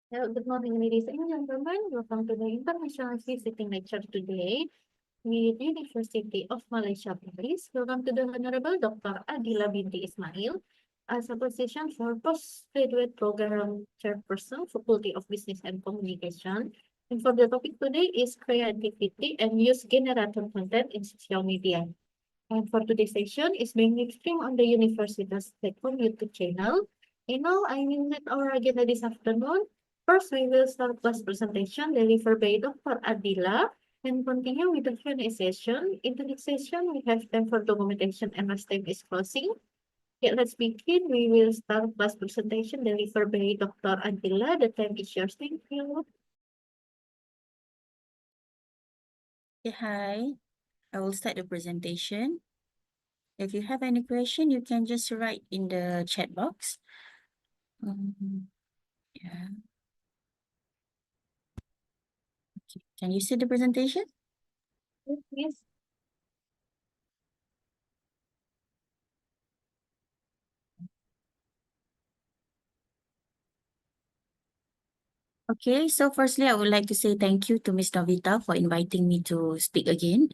Hello, good morning, ladies and gentlemen. Welcome to the International Visiting Lecture today with University of Malaysia Perlis. Welcome to the Honorable Dr. Adila binti Ismail as a position for Postgraduate Program Chairperson, Faculty of Business and Communication. And for the topic today is creativity and use generated content in social media. And for today's session is being streamed on the University's STEKOM YouTube channel. And now I will lead our agenda this afternoon. First, we will start class presentation delivered by Dr. Adila and continue with the Q&A session. In the next session, we have time for documentation and as time is closing. Okay, let's begin. We will start class presentation delivered by Dr. Adila. The time is yours. Thank you. Okay, hi. I will start the presentation. If you have any question, you can just write in the chat box. Yeah. Okay. Can you see the presentation? Yes. Okay, so firstly, I would like to say thank you to Ms. Novita for inviting me to speak again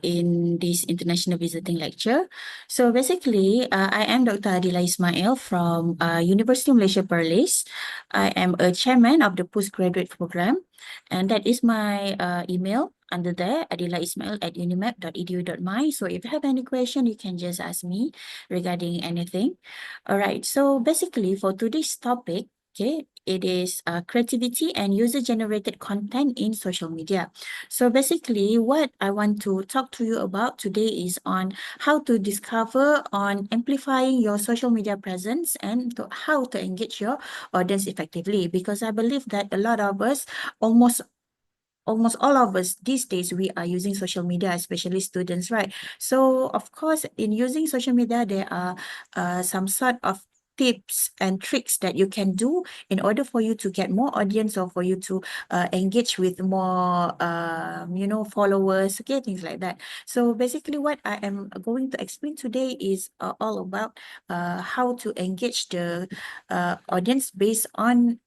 in this international visiting lecture. So basically, I am Dr. Adila Ismail from University of Malaysia Perlis. I am a chairman of the postgraduate program, and that is my email under there, adilaismail@unimap.edu.my. So if you have any question, you can just ask me regarding anything. All right, so basically for today's topic, okay, it is creativity and user-generated content in social media. So basically, what I want to talk to you about today is on how to discover on amplifying your social media presence and how to engage your audience effectively. Because I believe that a lot of us, almost all of us these days, we are using social media, especially students, right? So of course, in using social media, there are some sort of tips and tricks that you can do in order for you to get more audience or for you to engage with more followers, okay, things like that. So basically what I am going to explain today is all about how to engage the audience based on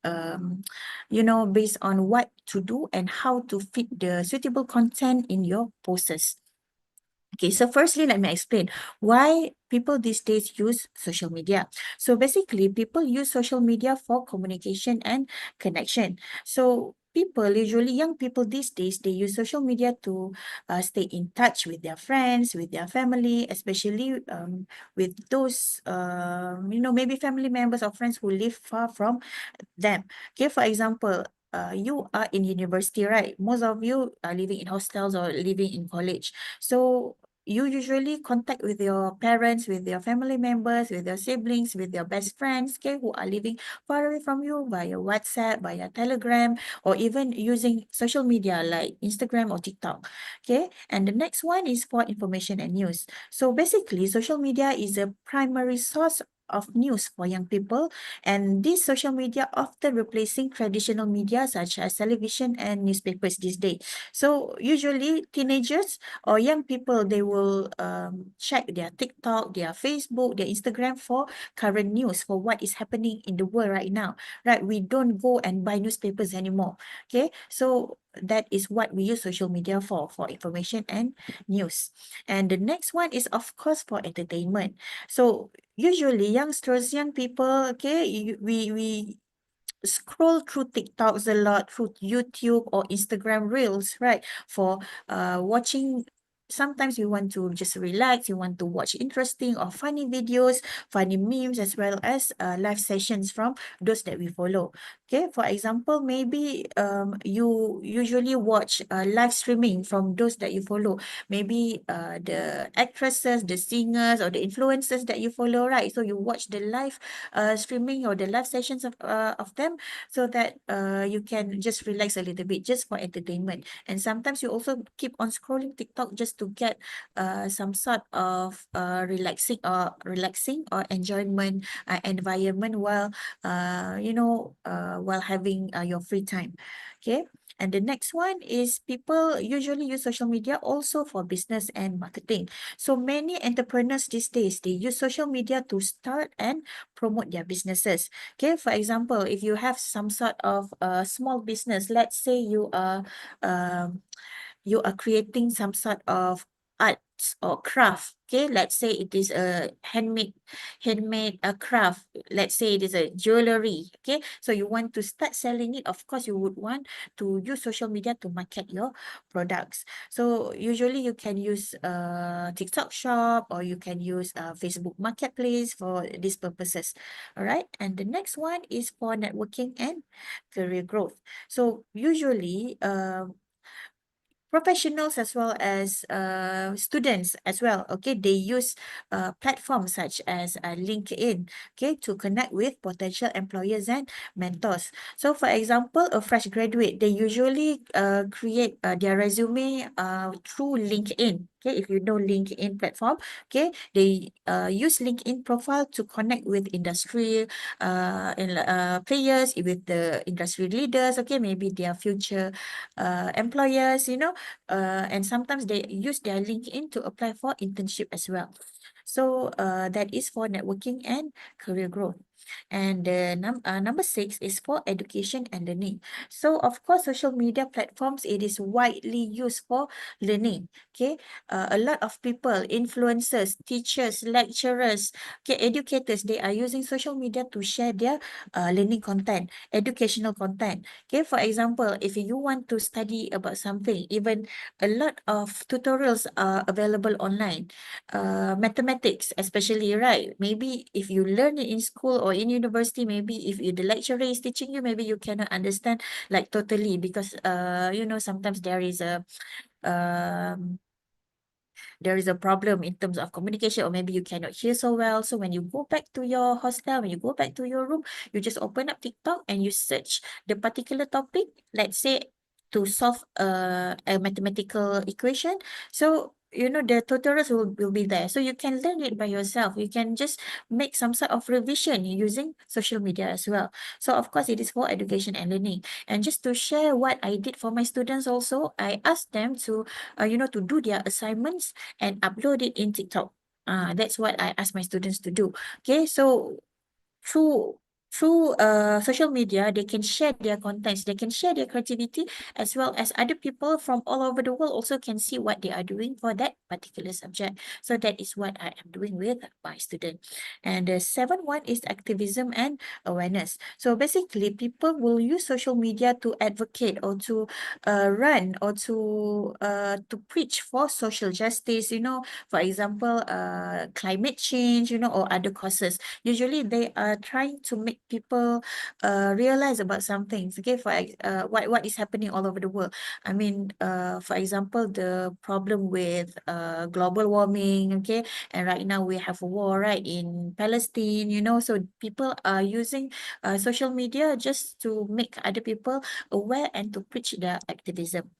based on what to do and how to fit the suitable content in your posts. Okay, so firstly, let me explain why people these days use social media. So basically, people use social media for communication and connection. So young people these days, they use social media to stay in touch with their friends, with their family, especially with those, maybe family members or friends who live far from them. Okay, for example, you are in university, right? Most of you are living in hostels or living in college. So you usually contact with your parents, with your family members, with your siblings, with your best friends, okay, who are living far away from you via WhatsApp, via Telegram, or even using social media like Instagram or TikTok. Okay, and the next one is for information and news. So basically, social media is a primary source of news for young people, and this social media often replacing traditional media such as television and newspapers these days. So usually teenagers or young people, they will check their TikTok, their Facebook, their Instagram for current news, for what is happening in the world right now, right? We don't go and buy newspapers anymore, okay? So that is what we use social media for information and news. And the next one is, of course, for entertainment. So usually young people, okay, we scroll through TikToks a lot, through YouTube or Instagram Reels, right? For watching. Sometimes we want to just relax, you want to watch interesting or funny videos, funny memes, as well as live sessions from those that we follow. Okay, for example, maybe you usually watch live streaming from those that you follow. Maybe the actresses, the singers, or the influencers that you follow, right? So you watch the live streaming or the live sessions of them, so that you can just relax a little bit, just for entertainment. And sometimes you also keep on scrolling TikTok just to get some sort of relaxing or enjoyment environment while while having your free time. Okay, And the next one is people usually use social media also for business and marketing. So many entrepreneurs these days, they use social media to start and promote their businesses. Okay, for example, if you have some sort of small business, let's say um, you are creating some sort of arts or craft. Okay, let's say it is a handmade a craft. Let's say it is a jewelry. Okay, so you want to start selling it. Of course, you would want to use social media to market your products. So usually you can use TikTok Shop, or you can use Facebook Marketplace for these purposes. All right, and the next one is for networking and career growth. So usually professionals as well as students as well, okay, they use platforms such as LinkedIn, okay, to connect with potential employers and mentors. So for example, a fresh graduate, they usually create their resume through LinkedIn. Okay, if you know LinkedIn platform, okay, they use LinkedIn profile to connect with industry players, with the industry leaders, okay, maybe their future employers, and sometimes they use their LinkedIn to apply for internship as well. So that is for networking and career growth. And number 6 is for education and learning. So of course, social media platforms, it is widely used for learning. Okay, a lot of people, influencers, teachers, lecturers, okay, educators, they are using social media to share their learning content, educational content. Okay, for example, if you want to study about something, even a lot of tutorials are available online. Mathematics, especially, right? Maybe if you learn it in school or in university, maybe if the lecturer is teaching you, maybe you cannot understand like totally, because sometimes um there is a problem in terms of communication, or maybe you cannot hear so well. So when you go back to your hostel, when you go back to your room, you just open up TikTok and you search the particular topic, let's say to solve a mathematical equation. So the tutorials will be there. So you can learn it by yourself. You can just make some sort of revision using social media as well. So of course, it is for education and learning. And just to share what I did for my students also, I asked them to do their assignments and upload it in TikTok. That's what I ask my students to do. Okay, so through social media, they can share their contents, they can share their creativity, as well as other people from all over the world also can see what they are doing for that particular subject. So that is what I am doing with my student. And the seventh one is activism and awareness. So basically, people will use social media to advocate, or to run, or to preach for social justice, for example, climate change, or other causes. Usually they are trying to make people realize about some things, okay, for what is happening all over the world. I mean, for example, the problem with global warming, okay, and right now we have a war, right, in Palestine, so people are using social media just to make other people aware and to preach their activism.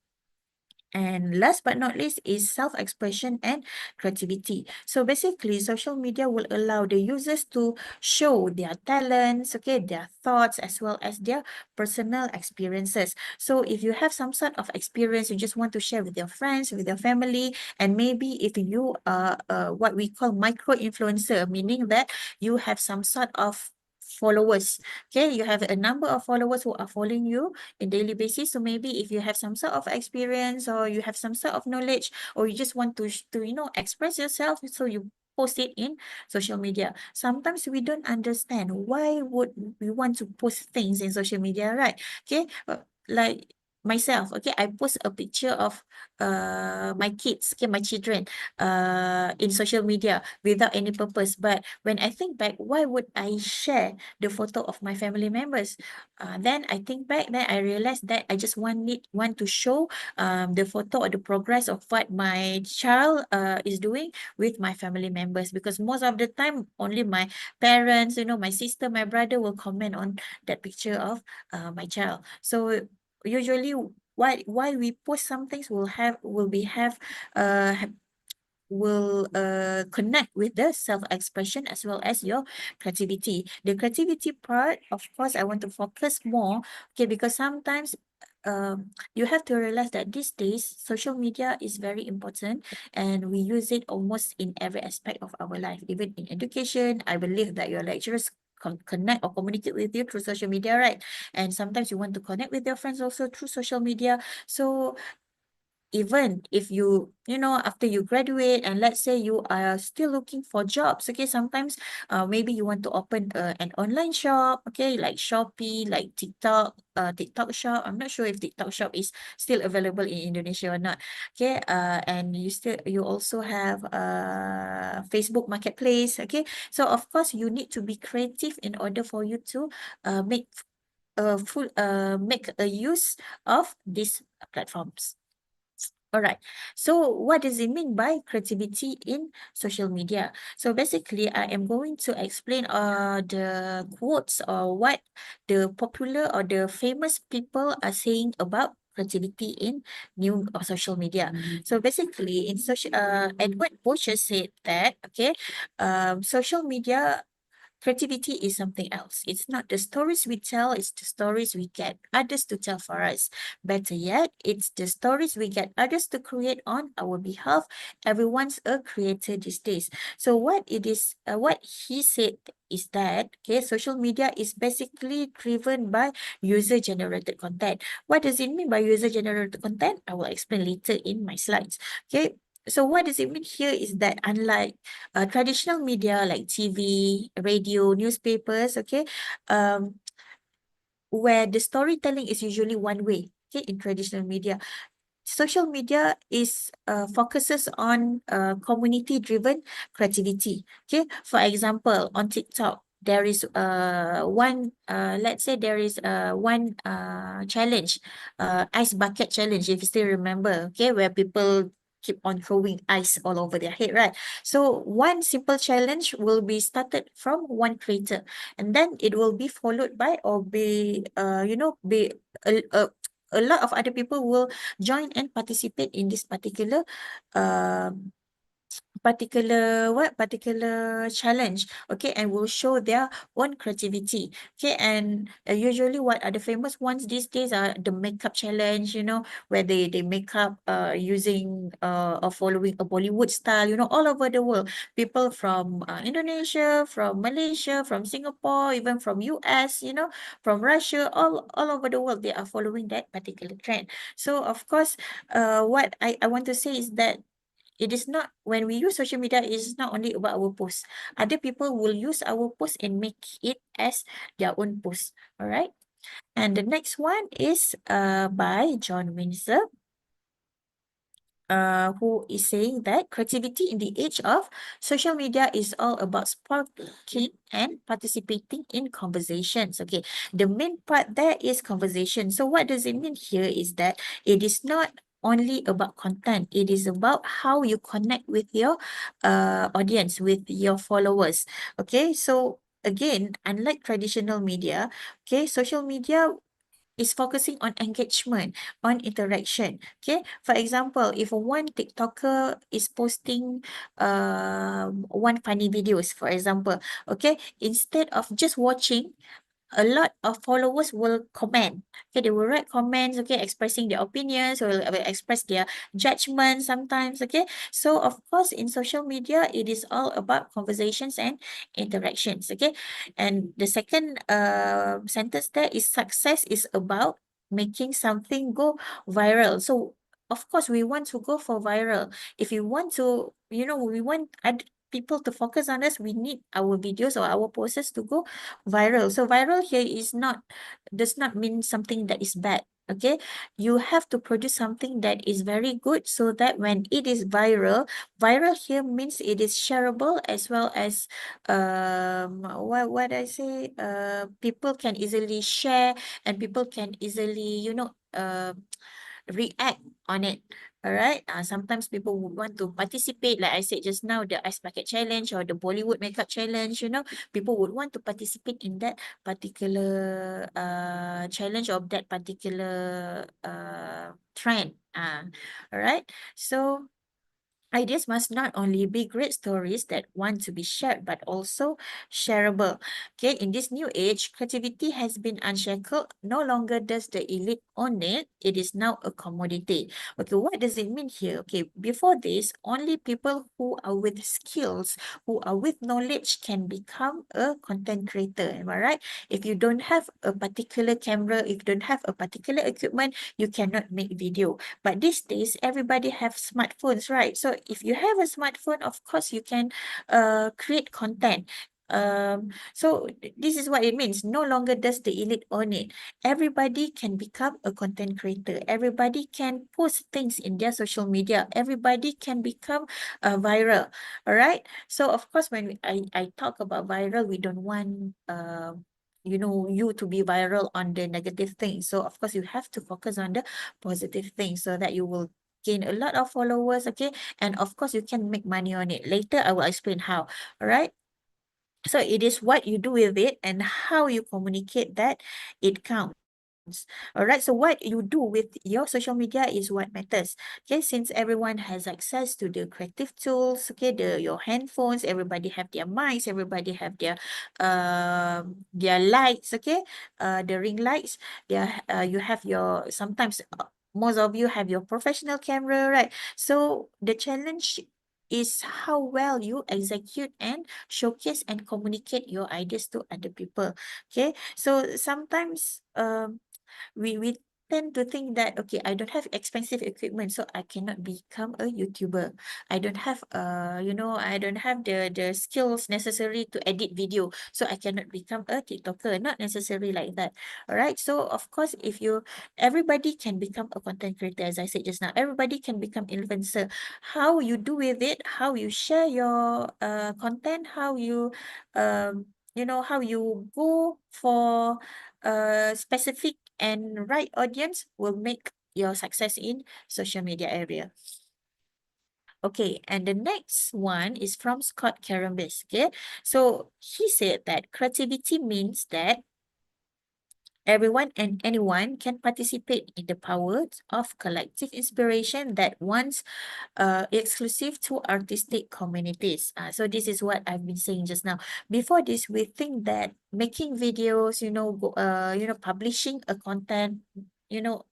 And last but not least is self-expression and creativity. So basically, social media will allow the users to show their talents, okay, their thoughts, as well as their personal experiences. So if you have some sort of experience you just want to share with your friends, with your family, and maybe if you are what we call micro-influencer, meaning that you have some sort of followers, okay, you have a number of followers who are following you in daily basis. So maybe if you have some sort of experience, or you have some sort of knowledge, or you just want to express yourself, so you post it in social media. Sometimes we don't understand why would we want to post things in social media, right? Okay, like myself, okay, I post a picture of my kids, okay, my children, in social media without any purpose. But when I think back, why would I share the photo of my family members? Then I think back, then I realized that I just want to show the photo or the progress of what my child is doing with my family members, because most of the time only my parents, my sister, my brother will comment on that picture of my child. So usually why we post some things uh will connect with the self-expression as well as your creativity. The creativity part, of course, I want to focus more, okay, because sometimes you have to realize that these days social media is very important and we use it almost in every aspect of our life. Even in education, I believe that your lecturers connect or communicate with you through social media, right? And sometimes you want to connect with your friends also through social media. So even if you know, after you graduate and let's say you are still looking for jobs, okay, sometimes maybe you want to open an online shop, okay, like Shopee, like TikTok shop. I'm not sure if TikTok shop is still available in Indonesia or not, okay. And you also have Facebook Marketplace, okay. So of course you need to be creative in order for you to make a use of these platforms. All right. So what does it mean by creativity in social media? So basically, I am going to explain the quotes or what the popular or the famous people are saying about creativity in new or social media. So basically, in social, Edward Bocher said that, okay, social media creativity is something else. It's not the stories we tell, it's the stories we get others to tell for us. Better yet, it's the stories we get others to create on our behalf. Everyone's a creator these days. So what he said is that, okay, social media is basically driven by user-generated content. What does it mean by user-generated content? I will explain later in my slides. Okay. So what does it mean here is that unlike traditional media like TV, radio, newspapers, okay, where the storytelling is usually one way, okay, in traditional media, social media is focuses on community-driven creativity. Okay, for example, on TikTok, there is one let's say there is one challenge, ice bucket challenge, if you still remember, okay, where people keep on throwing ice all over their head, right? So one simple challenge will be started from one creator, and then it will be followed by or be be a lot of other people will join and participate in this um particular challenge, okay, and will show their own creativity, okay. And usually what are the famous ones these days are the makeup challenge, where they make up using or following a Bollywood style, all over the world. People from Indonesia, from Malaysia, from Singapore, even from US, from Russia, all over the world, they are following that particular trend. So of course, what I want to say is that it is not, when we use social media, it is not only about our posts. Other people will use our post and make it as their own post. All right. And the next one is by John Windsor, who is saying that creativity in the age of social media is all about sparking and participating in conversations. Okay, the main part there is conversation. So what does it mean here is that it is not only about content, it is about how you connect with your audience, with your followers. Okay, so again, unlike traditional media, okay, social media is focusing on engagement, on interaction. Okay, for example, if one TikToker is posting one funny videos, for example, okay, instead of just watching, a lot of followers will comment. Okay, they will write comments, okay, expressing their opinions or will express their judgment sometimes, okay. So of course, in social media, it is all about conversations and interactions, okay. And the second sentence there is success is about making something go viral. So of course, we want to go for viral. If you want to, we want people to focus on us, we need our videos or our posts to go viral. So viral here does not mean something that is bad. Okay, you have to produce something that is very good so that when it is viral here means it is shareable as well as what I say, people can easily share and people can easily react on it. All right. Sometimes people would want to participate, like I said just now, the ice bucket challenge or the Bollywood makeup challenge. People would want to participate in that particular challenge of that particular trend. All right. So Ideas must not only be great stories that want to be shared, but also shareable. Okay, in this new age, creativity has been unshackled. No longer does the elite own it. It is now a commodity. Okay, what does it mean here? Okay, before this, only people who are with skills, who are with knowledge can become a content creator. Am I right? If you don't have a particular camera, if you don't have a particular equipment, you cannot make video. But these days, everybody have smartphones, right? So if you have a smartphone, of course, you can create content. So this is what it means. No longer does the elite own it. Everybody can become a content creator. Everybody can post things in their social media. Everybody can become viral. All right. So of course, when I talk about viral, we don't want you know, you to be viral on the negative things. So of course, you have to focus on the positive things so that you will gain a lot of followers, okay? And of course, you can make money on it. Later, I will explain how, all right? So it is what you do with it and how you communicate that it counts. All right. So what you do with your social media is what matters. Okay. Since everyone has access to the creative tools, okay, your handphones, everybody have their mics, everybody have their lights, okay, the ring lights. You have your sometimes most of you have your professional camera, right? So the challenge is how well you execute and showcase and communicate your ideas to other people. Okay, so sometimes we tend to think that okay, I don't have expensive equipment, so I cannot become a YouTuber. I don't have I don't have the skills necessary to edit video, so I cannot become a TikToker. Not necessarily like that. All right. So of course, if you everybody can become a content creator, as I said just now. Everybody can become influencer. How you do with it, how you share your content, how you how you go for specific and right audience will make your success in social media area. Okay, and the next one is from Scott Carambis. Okay, so he said that creativity means that everyone and anyone can participate in the power of collective inspiration that once exclusive to artistic communities. So this is what I've been saying just now. Before this, we think that making videos, publishing a content,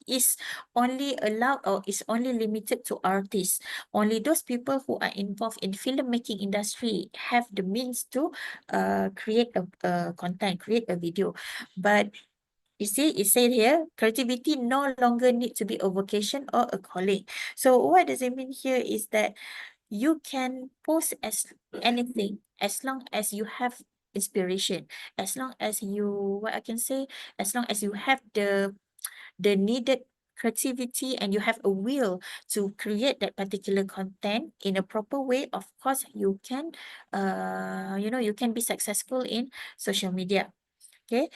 is only allowed or is only limited to artists. Only those people who are involved in filmmaking industry have the means to create a content, create a video. But you see, it said here, creativity no longer need to be a vocation or a calling. So what does it mean here is that you can post as anything as long as you have inspiration, as long as you, what I can say, as long as you have the needed creativity and you have a will to create that particular content in a proper way. Of course, you can, you can be successful in social media. Okay.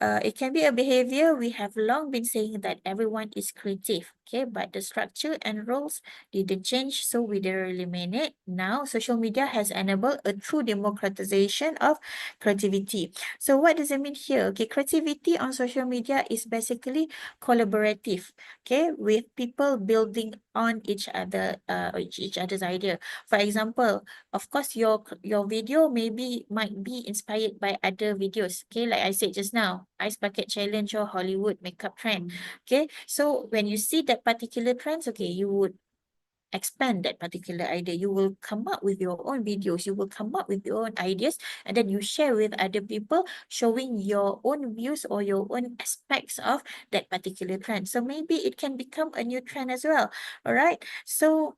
It can be a behavior. We have long been saying that everyone is creative, okay? But the structure and roles didn't change, so we didn't really mean it. Now, social media has enabled a true democratization of creativity. So what does it mean here? Okay, creativity on social media is basically collaborative, okay? With people building on each other's idea. For example, of course, your video might be inspired by other videos. Okay, like I said just now, ice bucket challenge or Hollywood makeup trend. Okay, so when you see that particular trends, okay, you would expand that particular idea. You will come up with your own videos. You will come up with your own ideas, and then you share with other people, showing your own views or your own aspects of that particular trend. So maybe it can become a new trend as well. All right. So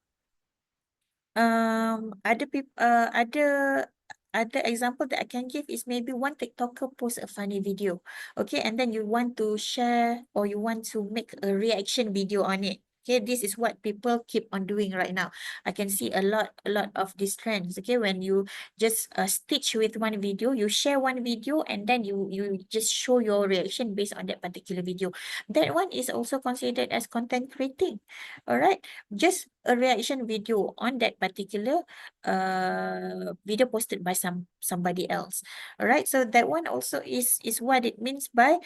other example that I can give is maybe one TikToker post a funny video, okay, and then you want to share or you want to make a reaction video on it. Okay, this is what people keep on doing right now. I can see a lot of these trends. Okay, when you just stitch with one video, you share one video, and then you just show your reaction based on that particular video. That one is also considered as content creating. All right, just a reaction video on that particular video posted by somebody else. All right, so that one also is what it means by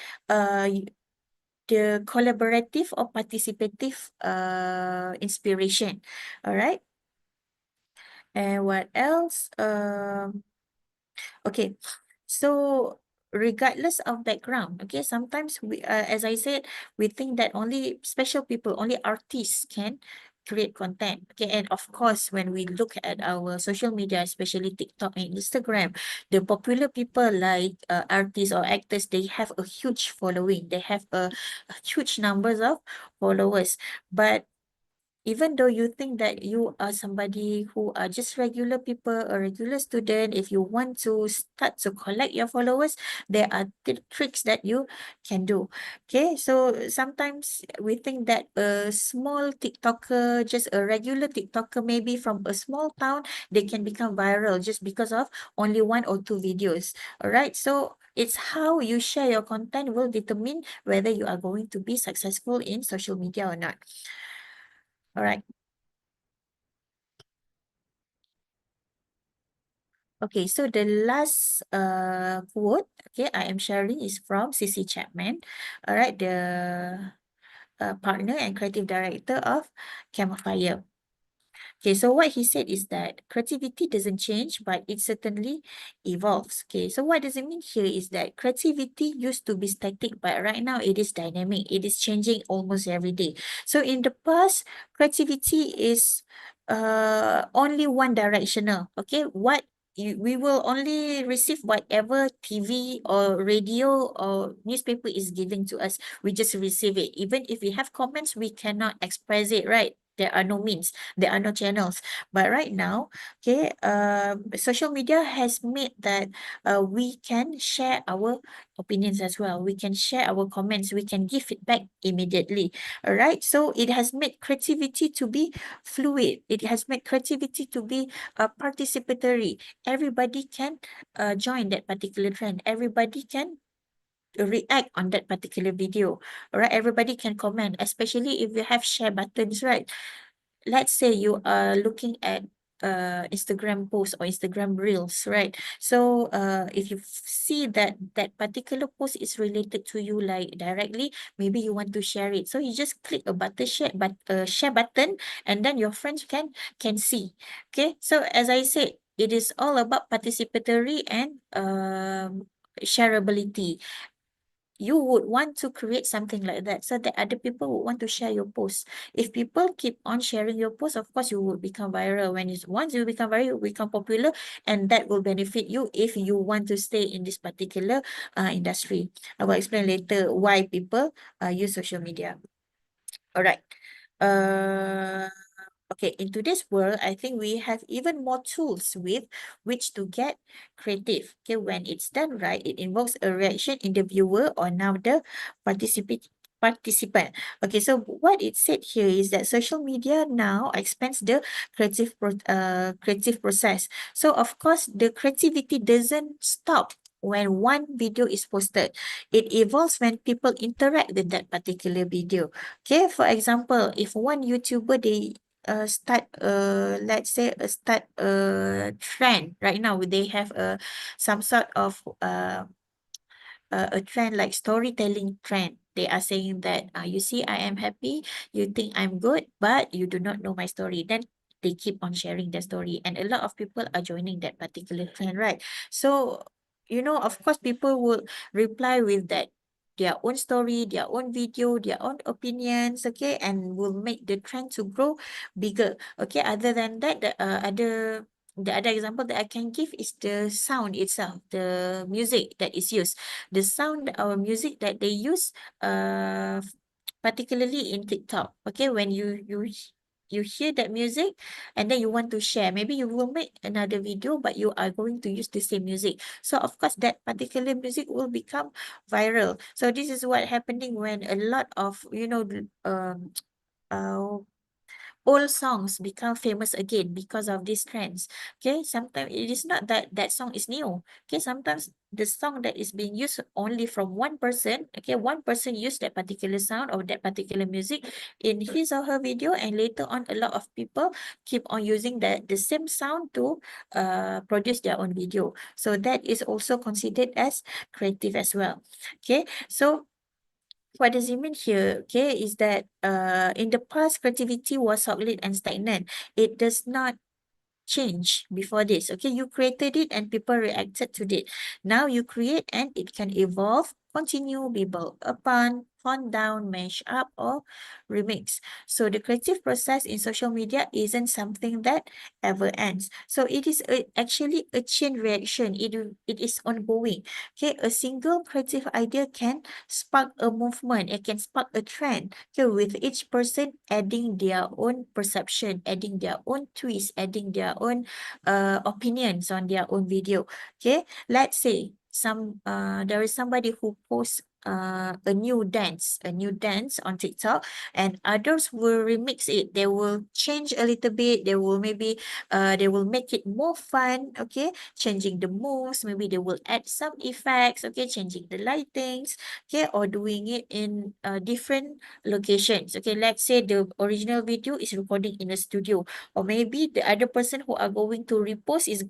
the collaborative or participative inspiration. All right. And what else? Okay, so regardless of background, okay, sometimes we, as I said, we think that only special people, only artists can create content. Okay, and of course, when we look at our social media, especially TikTok and Instagram, the popular people like artists or actors, they have a huge following. They have a huge numbers of followers, but even though you think that you are somebody who are just regular people, a regular student, if you want to start to collect your followers, there are tricks that you can do. Okay, so sometimes we think that a small TikToker, just a regular TikToker, maybe from a small town, they can become viral just because of only 1 or 2 videos. All right, so it's how you share your content will determine whether you are going to be successful in social media or not. All right. Okay, so the last quote, okay, I am sharing is from CC Chapman. All right, the partner and creative director of Campfire. Okay, so what he said is that creativity doesn't change, but it certainly evolves. Okay, so what does it mean here is that creativity used to be static, but right now it is dynamic. It is changing almost every day. So in the past, creativity is only one directional. Okay, we will only receive whatever TV or radio or newspaper is giving to us. We just receive it. Even if we have comments, we cannot express it, right? There are no means, there are no channels. But right now, okay, social media has made that we can share our opinions as well. We can share our comments. We can give feedback immediately. All right. So it has made creativity to be fluid. It has made creativity to be participatory. Everybody can join that particular trend. Everybody can react on that particular video. All right. Everybody can comment, especially if you have share buttons, right? Let's say you are looking at Instagram post or Instagram reels, right? So if you see that that particular post is related to you like directly, maybe you want to share it. So you just click a button share button, and then your friends can see. Okay. So as I said, it is all about participatory and shareability. You would want to create something like that so that other people would want to share your post. If people keep on sharing your post, of course you will become viral. Once you become viral, you become popular, and that will benefit you if you want to stay in this particular industry. I will explain later why people use social media. All right. Uh, okay, in today's world, I think we have even more tools with which to get creative. Okay, when it's done right, it involves a reaction in the viewer or now the participant. Okay, so what it said here is that social media now expands the creative process. So of course, the creativity doesn't stop when one video is posted. It evolves when people interact with that particular video. Okay, for example, if one YouTuber they start let's say start a trend right now, they have some sort of a trend like storytelling trend. They are saying that you see, I am happy, you think I'm good, but you do not know my story. Then they keep on sharing their story, and a lot of people are joining that particular trend, right? So of course people will reply with that their own story, their own video, their own opinions, okay, and will make the trend to grow bigger. Okay, other than that, the other example that I can give is the sound itself, the music that is used. The sound or music that they use, particularly in TikTok. Okay, when you hear that music and then you want to share, maybe you will make another video, but you are going to use the same music. So of course, that particular music will become viral. So this is what happening when a lot of uh, old songs become famous again because of these trends. Okay, sometimes it is not that that song is new. Okay, sometimes the song that is being used only from one person. Okay, one person used that particular sound or that particular music in his or her video, and later on, a lot of people keep on using the same sound to produce their own video. So that is also considered as creative as well. Okay, so what does it mean here? Okay, is that in the past creativity was solid and stagnant. It does not change before this. Okay, you created it and people reacted to it. Now you create and it can evolve, continue, be built upon, toned down, mash up, or remix. So the creative process in social media isn't something that ever ends. So it is actually a chain reaction. It is ongoing. Okay, a single creative idea can spark a movement. It can spark a trend. Okay, with each person adding their own perception, adding their own twist, adding their own opinions on their own video. Okay, let's say there is somebody who posts a new dance on TikTok, and others will remix it. They will change a little bit. They will make it more fun. Okay, changing the moves. Maybe they will add some effects. Okay, changing the lightings. Okay, or doing it in different locations. Okay, let's say the original video is recording in a studio, or maybe the other person who are going to repost is,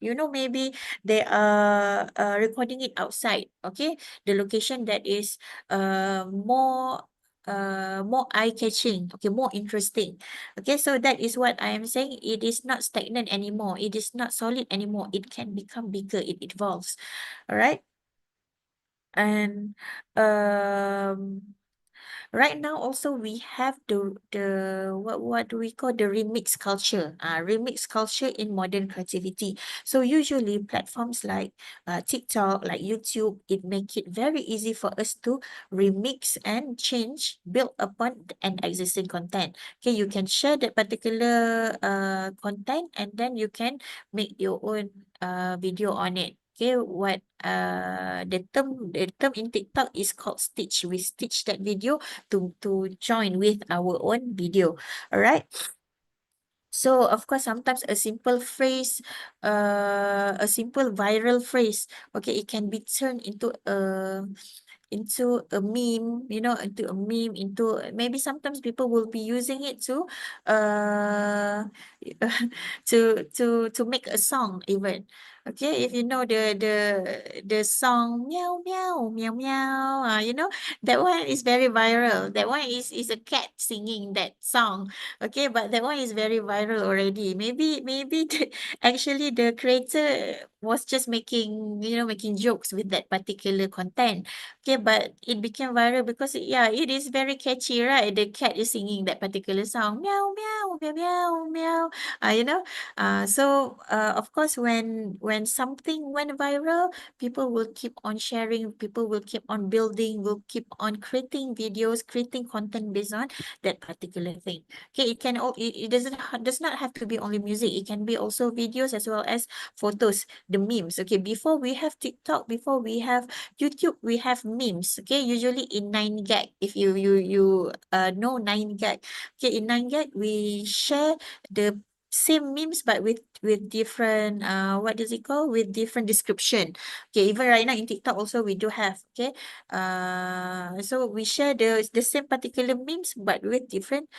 maybe they are recording it outside. Okay, the location that is more eye-catching, okay, more interesting. Okay, so that is what I am saying. It is not stagnant anymore. It is not solid anymore. It can become bigger. It evolves. All right. And right now also we have the what do we call the remix culture? Remix culture in modern creativity. So usually platforms like TikTok, like YouTube, it make it very easy for us to remix and change, build upon an existing content. Okay, you can share that particular content and then you can make your own video on it. Okay, the term in TikTok is called stitch. We stitch that video to join with our own video. All right. So of course, sometimes a simple phrase, a simple viral phrase, okay, it can be turned into a meme, into a meme, into maybe sometimes people will be using it to uh to make a song even. Okay, if you know the song meow meow meow meow, that one is very viral. That one is a cat singing that song. Okay, but that one is very viral already. Maybe actually the creator was just making jokes with that particular content. Okay, but it became viral because yeah, it is very catchy, right? The cat is singing that particular song, meow meow meow meow meow. Of course, when something went viral, people will keep on sharing, people will keep on building, will keep on creating videos, creating content based on that particular thing. Okay, it does not have to be only music. It can be also videos as well as photos, the memes. Okay, before we have TikTok, before we have YouTube, we have memes. Okay, usually in 9gag. If you know 9gag. Okay, in 9gag we share the same memes but with different what does it call, with different description. Okay, even right now in TikTok also we do have. Okay, so we share the same particular memes but with different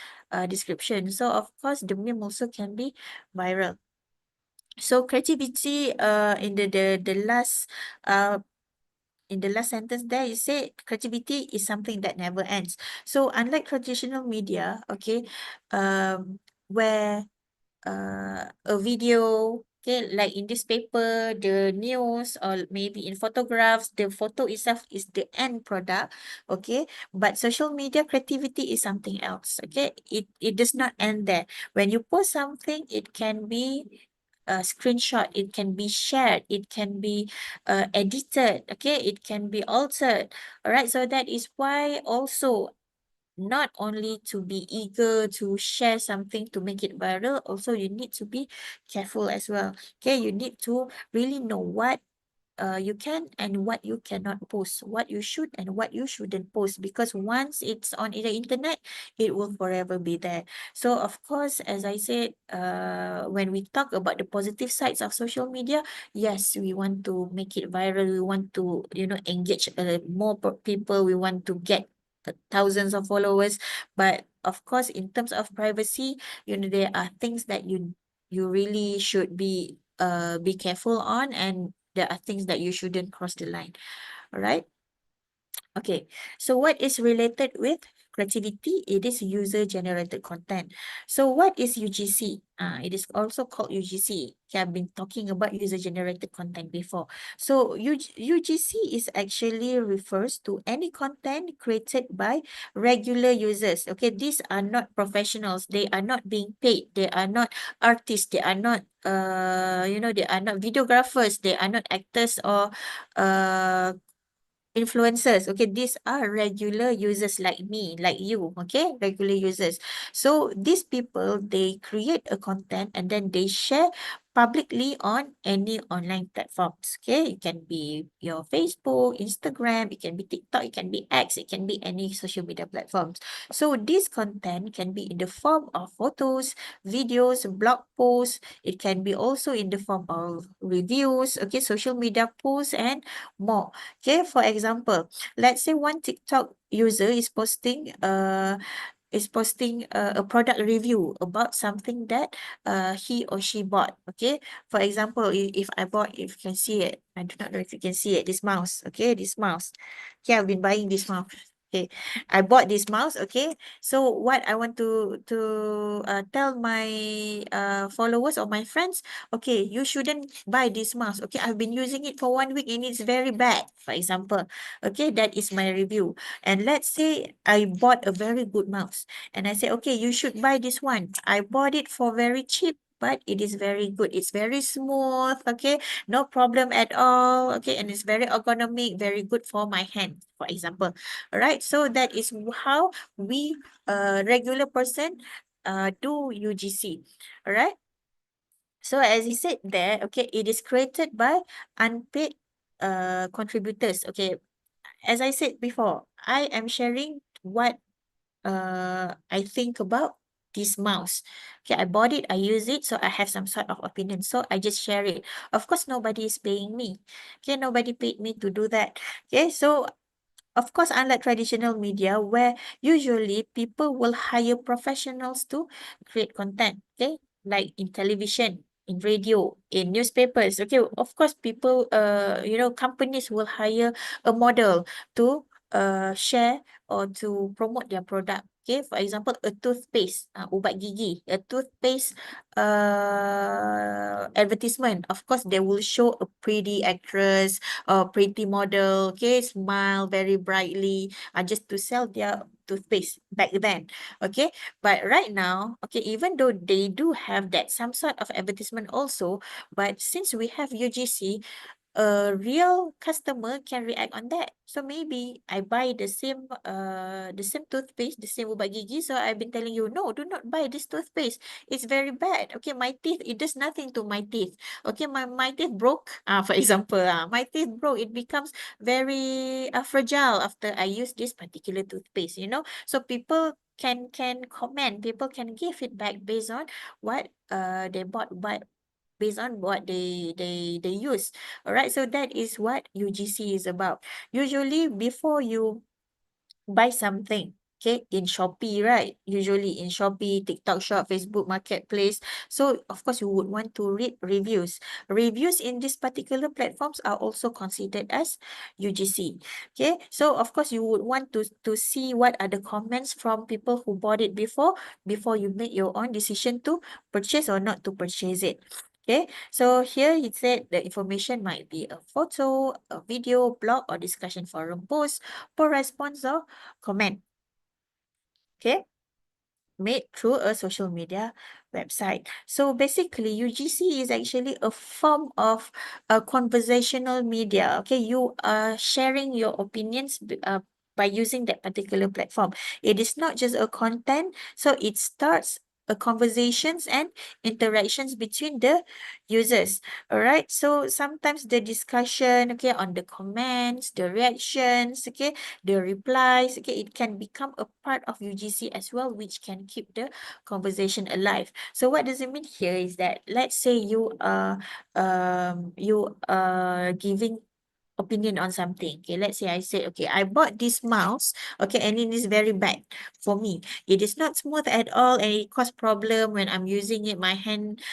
description. So of course the meme also can be viral. So creativity in the last sentence there, you say creativity is something that never ends. So unlike traditional media, okay, where a video, okay, like in this paper, the news, or maybe in photographs, the photo itself is the end product, okay, but social media creativity is something else. Okay, it does not end there. When you post something, it can be a screenshot, it can be shared, it can be edited, okay, it can be altered. All right, so that is why also, not only to be eager to share something to make it viral, also you need to be careful as well. Okay, you need to really know what you can and what you cannot post, what you should and what you shouldn't post, because once it's on the internet, it will forever be there. So of course, as I said, when we talk about the positive sides of social media, yes, we want to make it viral, we want to engage more people, we want to get thousands of followers. But of course, in terms of privacy, there are things that you really should be careful on, and there are things that you shouldn't cross the line. All right. Okay. So what is related with creativity, it is user-generated content. So what is UGC? It is also called UGC. Okay, I've been talking about user-generated content before. So UGC is actually refers to any content created by regular users. Okay, these are not professionals. They are not being paid. They are not artists. They are not they are not videographers. They are not actors or influencers. Okay, these are regular users like me, like you. Okay, regular users. So these people, they create a content and then they share publicly on any online platforms. Okay, it can be your Facebook, Instagram, it can be TikTok, it can be X, it can be any social media platforms. So this content can be in the form of photos, videos, blog posts. It can be also in the form of reviews, okay, social media posts, and more. Okay, for example, let's say one TikTok user is posting a product review about something that he or she bought. Okay, for example, if I bought, if you can see it, I do not know if you can see it, this mouse. Okay, this mouse. Okay, I've been buying this mouse. Okay, I bought this mouse. Okay, so what I want to tell my followers or my friends, okay, you shouldn't buy this mask. Okay, I've been using it for 1 week and it's very bad, for example. Okay, that is my review. And let's say I bought a very good mouse and I say, okay, you should buy this one. I bought it for very cheap, but it is very good. It's very smooth. Okay, no problem at all. Okay, and it's very ergonomic, very good for my hand, for example. All right, so that is how we, regular person, do UGC. All right. So as he said there, okay, it is created by unpaid contributors. Okay, as I said before, I am sharing what I think about this mouse. Okay, I bought it, I use it, so I have some sort of opinion. So I just share it. Of course, nobody is paying me. Okay, nobody paid me to do that. Okay, so of course, unlike traditional media, where usually people will hire professionals to create content, okay, like in television, in radio, in newspapers. Okay, of course, people, companies will hire a model to share or to promote their product. Okay, for example, a toothpaste, ubat gigi, a toothpaste advertisement. Of course, they will show a pretty actress, a pretty model, okay, smile very brightly, just to sell their toothpaste back then. Okay, but right now, okay, even though they do have that some sort of advertisement also, but since we have UGC, a real customer can react on that. So maybe I buy the same toothpaste, the same ubat gigi. So I've been telling you, no, do not buy this toothpaste. It's very bad. Okay, my teeth, it does nothing to my teeth. Okay, my teeth broke. For example, my teeth broke. It becomes very fragile after I use this particular toothpaste, you know. So people can comment, people can give feedback based on what they bought, but based on what they use. All right, so that is what UGC is about. Usually before you buy something, okay, in Shopee, right? Usually in Shopee, TikTok Shop, Facebook Marketplace. So of course you would want to read reviews. Reviews in these particular platforms are also considered as UGC. Okay, so of course you would want to see what are the comments from people who bought it before you make your own decision to purchase or not to purchase it. Okay, so here it said the information might be a photo, a video, blog, or discussion forum post, for response or comment. Okay, made through a social media website. So basically, UGC is actually a form of a conversational media. Okay, you are sharing your opinions by using that particular platform. It is not just a content, so it starts a conversations and interactions between the users. All right, so sometimes the discussion, okay, on the comments, the reactions, okay, the replies, okay, it can become a part of UGC as well, which can keep the conversation alive. So what does it mean here is that, let's say you are giving opinion on something. Okay, let's say I say, okay, I bought this mouse, okay, and it is very bad for me. It is not smooth at all and it causes problem when I'm using it. My hand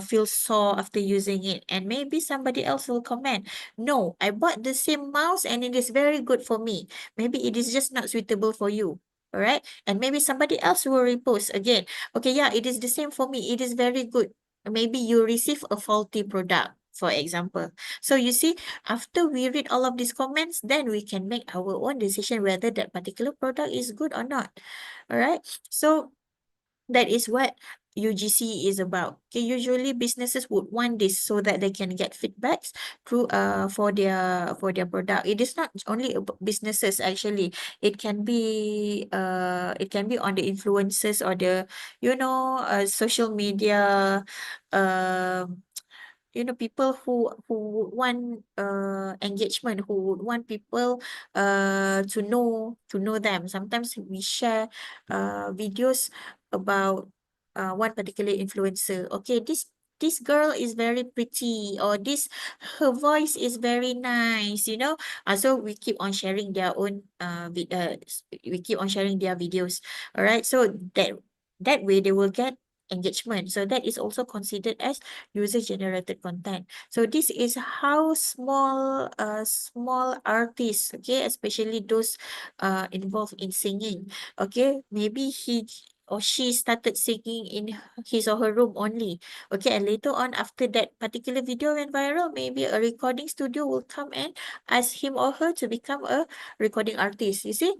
feels sore after using it. And maybe somebody else will comment, no, I bought the same mouse and it is very good for me. Maybe it is just not suitable for you. all right? And maybe somebody else will repost again. Okay, yeah, it is the same for me. It is very good. Maybe you receive a faulty product, for example. So you see, after we read all of these comments, then we can make our own decision whether that particular product is good or not. All right. So that is what UGC is about. Okay, usually businesses would want this so that they can get feedbacks through for their product. It is not only about businesses actually. It can be on the influencers or the social media um people who would want engagement, who would want people to know them. Sometimes we share videos about one particular influencer. Okay, this girl is very pretty, or this her voice is very nice, so we keep on sharing their own we keep on sharing their videos. All right, so that way they will get engagement. So that is also considered as user generated content. So this is how small artists, okay, especially those involved in singing, okay, maybe he or she started singing in his or her room only, okay, and later on, after that particular video went viral, maybe a recording studio will come and ask him or her to become a recording artist, you see.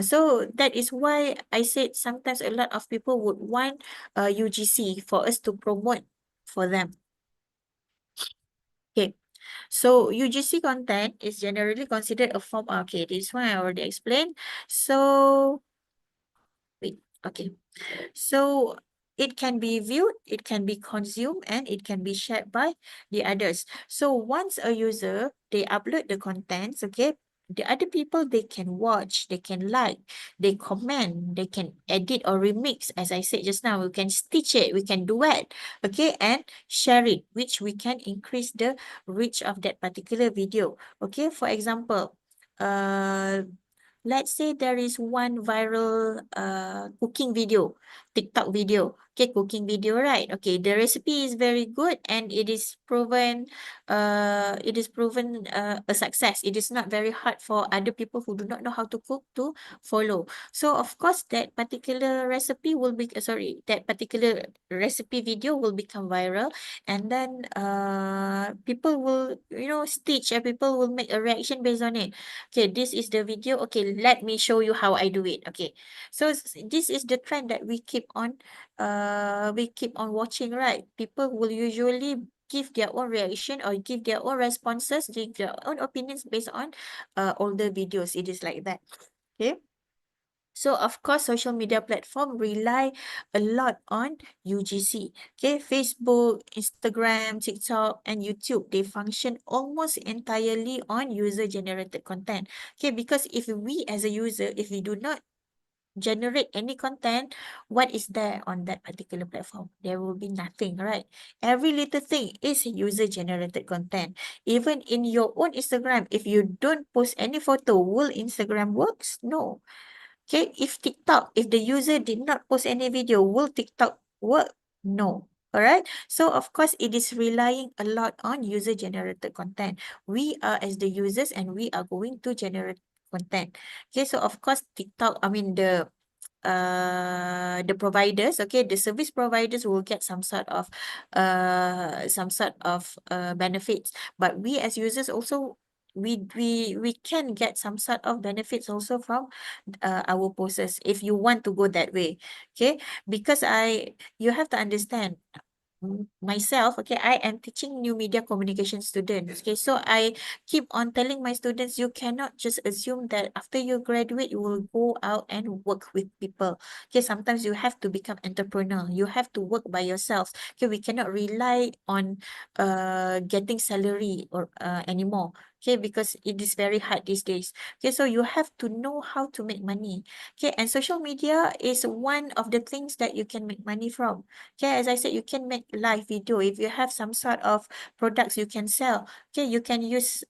So that is why I said sometimes a lot of people would want UGC for us to promote for them. Okay, so UGC content is generally considered a form. Okay, this one I already explained. So wait, okay. So it can be viewed, it can be consumed, and it can be shared by the others. So once a user, they upload the contents, okay, the other people, they can watch, they can like, they comment, they can edit or remix. As I said just now, we can stitch it, we can duet, okay, and share it, which we can increase the reach of that particular video. Okay, for example, let's say there is one viral cooking video, TikTok video. Okay, cooking video, right? Okay, the recipe is very good and it is proven a success. It is not very hard for other people who do not know how to cook to follow. So of course that particular recipe will be that particular recipe video will become viral, and then people will stitch, and people will make a reaction based on it. Okay, this is the video. Okay, let me show you how I do it. Okay, so this is the trend that we keep on watching, right? People will usually give their own reaction or give their own responses, give their own opinions based on older videos. It is like that. Okay. So of course, social media platform rely a lot on UGC. Okay, Facebook, Instagram, TikTok, and YouTube, they function almost entirely on user-generated content. Okay, because if we as a user, if we do not generate any content, what is there on that particular platform? There will be nothing, right? Every little thing is user-generated content. Even in your own Instagram, if you don't post any photo, will Instagram works? No. Okay, if the user did not post any video, will TikTok work? No. All right. So of course, it is relying a lot on user-generated content. We are as the users, and we are going to generate content. Okay, so of course, the providers, okay, the service providers will get some sort of benefits, but we as users also, we can get some sort of benefits also from our posts, if you want to go that way. Okay, because you have to understand, myself, okay, I am teaching new media communication students. Okay, so I keep on telling my students, you cannot just assume that after you graduate, you will go out and work with people. Okay, sometimes you have to become entrepreneur. You have to work by yourself. Okay, we cannot rely on getting salary or anymore. Okay, because it is very hard these days. Okay, so you have to know how to make money. Okay, and social media is one of the things that you can make money from. Okay, as I said, you can make live video. If you have some sort of products you can sell, okay, you can use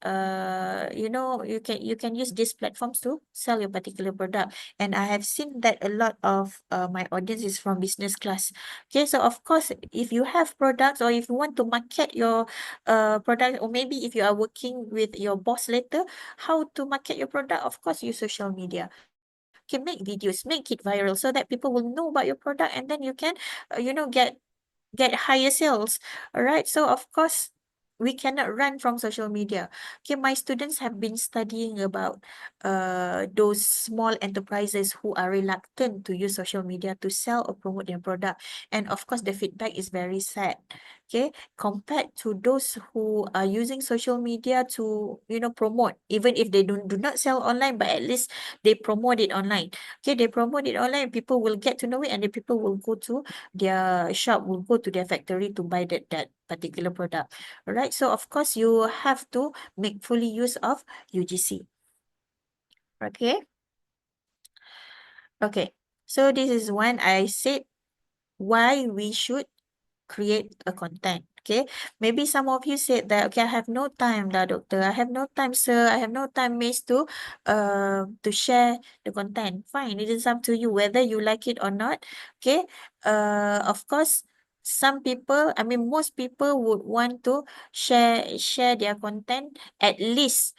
you can use these platforms to sell your particular product. And I have seen that a lot of my audience is from business class. Okay, so of course, if you have products, or if you want to market your product, or maybe if you are working with your boss later, how to market your product? Of course, use social media. Okay, make videos, make it viral so that people will know about your product, and then you can, get higher sales. All right. So of course, we cannot run from social media. Okay, my students have been studying about those small enterprises who are reluctant to use social media to sell or promote their product. And of course, the feedback is very sad. Okay, compared to those who are using social media to, promote, even if they do not sell online, but at least they promote it online. Okay, they promote it online, people will get to know it, and the people will go to their shop, will go to their factory to buy that particular product. All right. So of course you have to make fully use of UGC. Okay. Okay. So this is when I said why we should create a content. Okay, maybe some of you said that, okay, I have no time, doctor. I have no time, sir. I have no time, miss, to share the content. Fine, it is up to you whether you like it or not. Okay, of course, some people, I mean, most people would want to share their content at least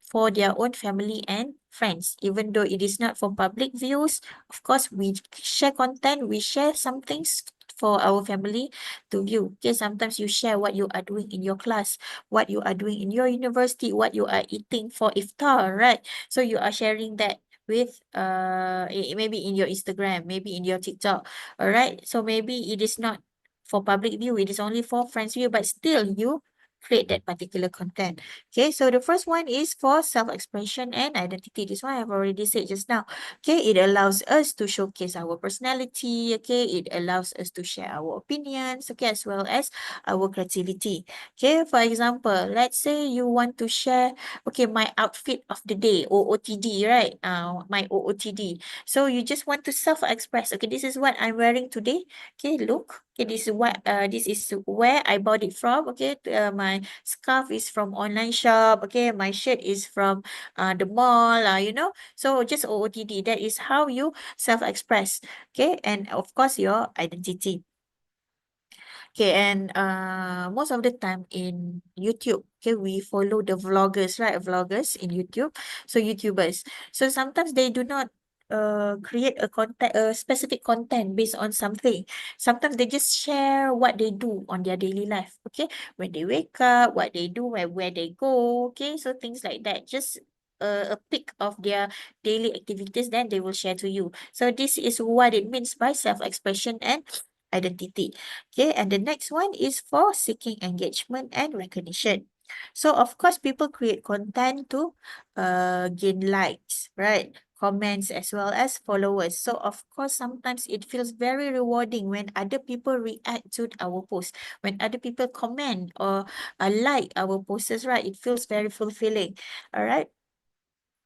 for their own family and friends, even though it is not for public views. Of course, we share content, we share some things for our family to view. Okay, sometimes you share what you are doing in your class, what you are doing in your university, what you are eating for iftar, right? So you are sharing that with maybe in your Instagram, maybe in your TikTok. All right, so maybe it is not for public view, it is only for friends view, but still you create that particular content. Okay, so the first one is for self-expression and identity. This one I've already said just now. Okay, it allows us to showcase our personality. Okay, it allows us to share our opinions. Okay, as well as our creativity. Okay, for example, let's say you want to share, okay, my outfit of the day, OOTD, right? My OOTD. So you just want to self-express. Okay, this is what I'm wearing today. Okay, look. Okay, this is where I bought it from. Okay, my scarf is from online shop. Okay, my shirt is from the mall. So just OOTD. That is how you self-express. Okay, and of course your identity. Okay, and most of the time in YouTube, okay, we follow the vloggers, right? Vloggers in YouTube. So YouTubers. So sometimes they do not create a specific content based on something. Sometimes they just share what they do on their daily life. Okay, when they wake up, what they do, where they go. Okay, so things like that. Just a pic of their daily activities, then they will share to you. So this is what it means by self-expression and identity. Okay, and the next one is for seeking engagement and recognition. So of course, people create content to gain likes, right? Comments as well as followers. So of course, sometimes it feels very rewarding when other people react to our post, when other people comment or like our posts, right? It feels very fulfilling. All right.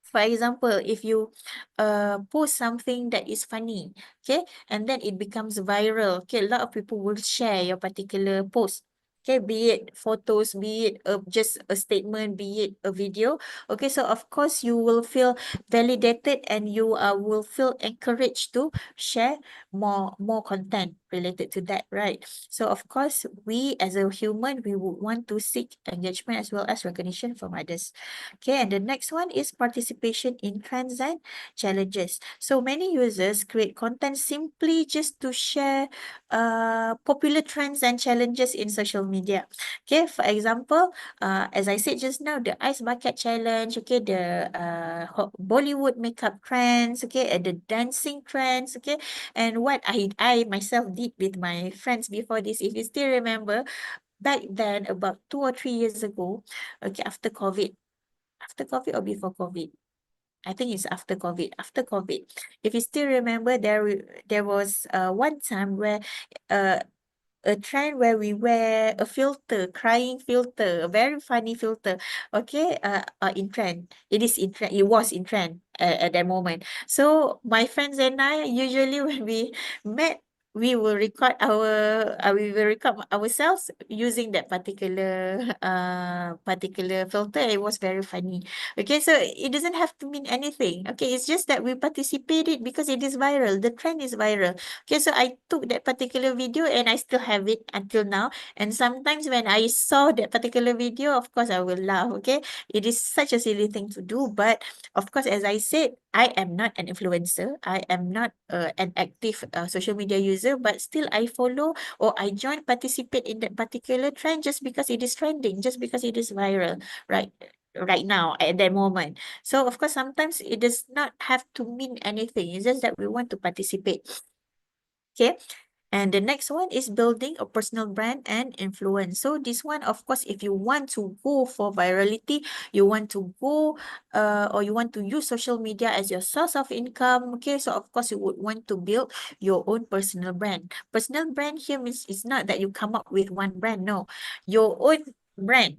For example, if you post something that is funny, okay, and then it becomes viral, okay, a lot of people will share your particular post. Okay, be it photos, be it just a statement, be it a video. Okay, so of course you will feel validated and you will feel encouraged to share more content related to that, right? So of course, we as a human, we would want to seek engagement as well as recognition from others. Okay, and the next one is participation in trends and challenges. So many users create content simply just to share popular trends and challenges in social media. Okay, for example, as I said just now, the ice bucket challenge, okay, the Bollywood makeup trends, okay, and the dancing trends, okay, and what I myself did with my friends before this, if you still remember, back then about 2 or 3 years ago, okay, after COVID or before COVID? I think it's after COVID. After COVID, if you still remember, there was one time where uh a trend where we wear a filter, crying filter, a very funny filter. Okay, in trend. It is in trend. It was in trend at that moment. So my friends and I usually when we met we will record we will record ourselves using that particular particular filter. It was very funny. Okay, so it doesn't have to mean anything. Okay, it's just that we participated because it is viral. The trend is viral. Okay, so I took that particular video and I still have it until now. And sometimes when I saw that particular video, of course I will laugh. Okay, it is such a silly thing to do, but of course, as I said, I am not an influencer. I am not an active social media user, but still I follow or I join, participate in that particular trend just because it is trending, just because it is viral, right now at that moment. So of course, sometimes it does not have to mean anything. It's just that we want to participate. Okay. And the next one is building a personal brand and influence. So this one, of course, if you want to go for virality, you want to go or you want to use social media as your source of income. Okay, so of course you would want to build your own personal brand. Personal brand here means it's not that you come up with one brand. No, your own brand.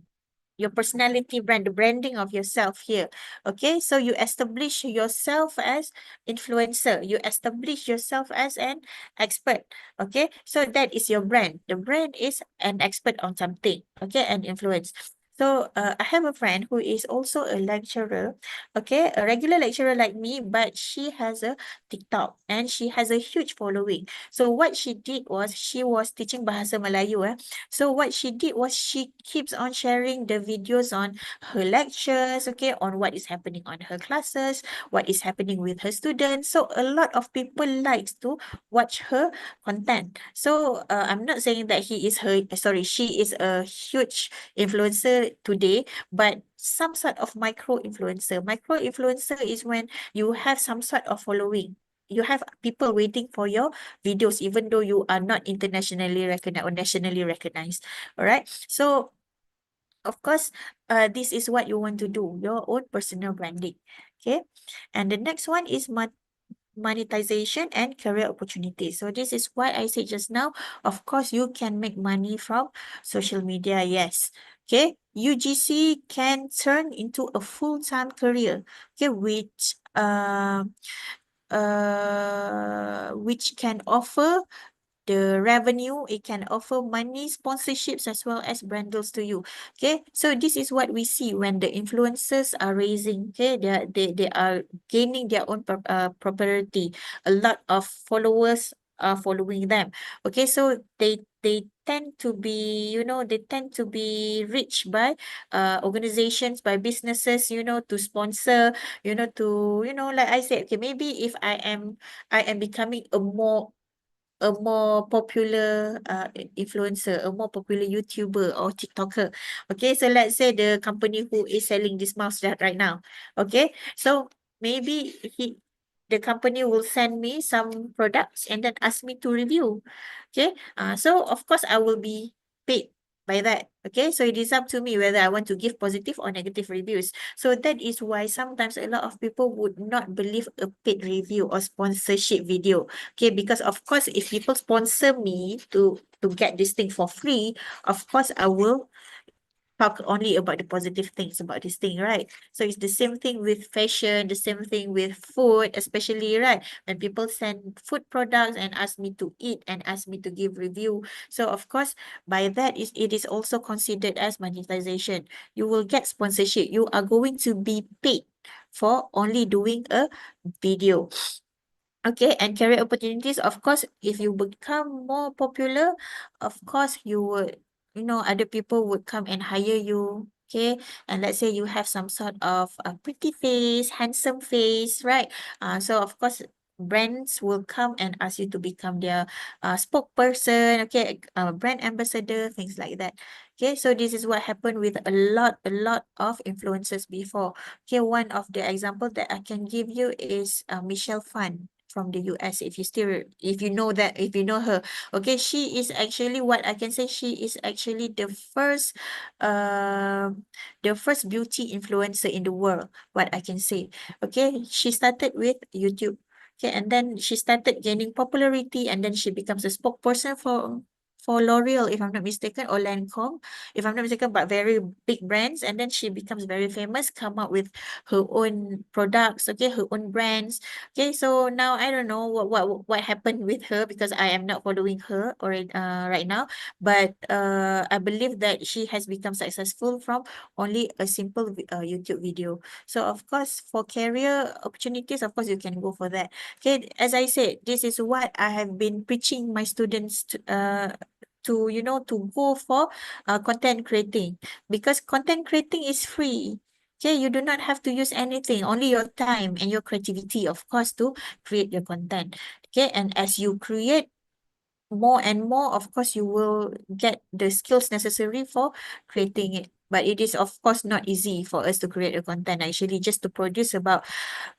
Your personality brand, the branding of yourself here. Okay, so you establish yourself as influencer. You establish yourself as an expert. Okay, so that is your brand. The brand is an expert on something. Okay, and influence. So I have a friend who is also a lecturer, okay, a regular lecturer like me, but she has a TikTok and she has a huge following. So what she did was she was teaching Bahasa Melayu. So what she did was she keeps on sharing the videos on her lectures, okay, on what is happening on her classes, what is happening with her students. So a lot of people likes to watch her content. So I'm not saying that she is a huge influencer today, but some sort of micro influencer. Micro influencer is when you have some sort of following. You have people waiting for your videos, even though you are not internationally recognized or nationally recognized. All right. So of course, this is what you want to do, your own personal branding. Okay. And the next one is monetization and career opportunities. So this is what I said just now. Of course, you can make money from social media. Yes. Okay. UGC can turn into a full-time career. Okay, which can offer the revenue, it can offer money, sponsorships, as well as brand deals to you. Okay, so this is what we see when the influencers are raising. Okay, they are gaining their own popularity. A lot of followers are following them. Okay, so they tend to be, they tend to be reached by organizations, by businesses, to sponsor, like I said, okay, maybe if I am becoming a more popular influencer, a more popular YouTuber or TikToker. Okay, so let's say the company who is selling this mouse right now. Okay, so maybe the company will send me some products and then ask me to review. Okay, so of course I will be paid by that. Okay, so it is up to me whether I want to give positive or negative reviews. So that is why sometimes a lot of people would not believe a paid review or sponsorship video. Okay, because of course, if people sponsor me to get this thing for free, of course I will talk only about the positive things about this thing, right? So it's the same thing with fashion, the same thing with food, especially, right? When people send food products and ask me to eat and ask me to give review. So of course, by that it is also considered as monetization. You will get sponsorship. You are going to be paid for only doing a video. Okay, and career opportunities, of course, if you become more popular, of course, you would, other people would come and hire you. Okay, and let's say you have some sort of a pretty face, handsome face, right? So of course, brands will come and ask you to become their spokesperson, okay, brand ambassador, things like that. Okay, so this is what happened with a lot of influencers before. Okay, one of the example that I can give you is Michelle Phan from the US. If you know that, if you know her, okay, she is actually, what I can say, she is actually the first beauty influencer in the world, what I can say. Okay, she started with YouTube. Okay, and then she started gaining popularity, and then she becomes a spokesperson for L'Oreal, if I'm not mistaken, or Lancome, if I'm not mistaken, but very big brands. And then she becomes very famous, come up with her own products, okay, her own brands. Okay, so now I don't know what happened with her because I am not following her or right now. But I believe that she has become successful from only a simple YouTube video. So of course, for career opportunities, of course, you can go for that. Okay, as I said, this is what I have been preaching my students to to go for content creating, because content creating is free. Okay, you do not have to use anything, only your time and your creativity, of course, to create your content. Okay, and as you create more and more, of course, you will get the skills necessary for creating it. But it is, of course, not easy for us to create a content. Actually, just to produce about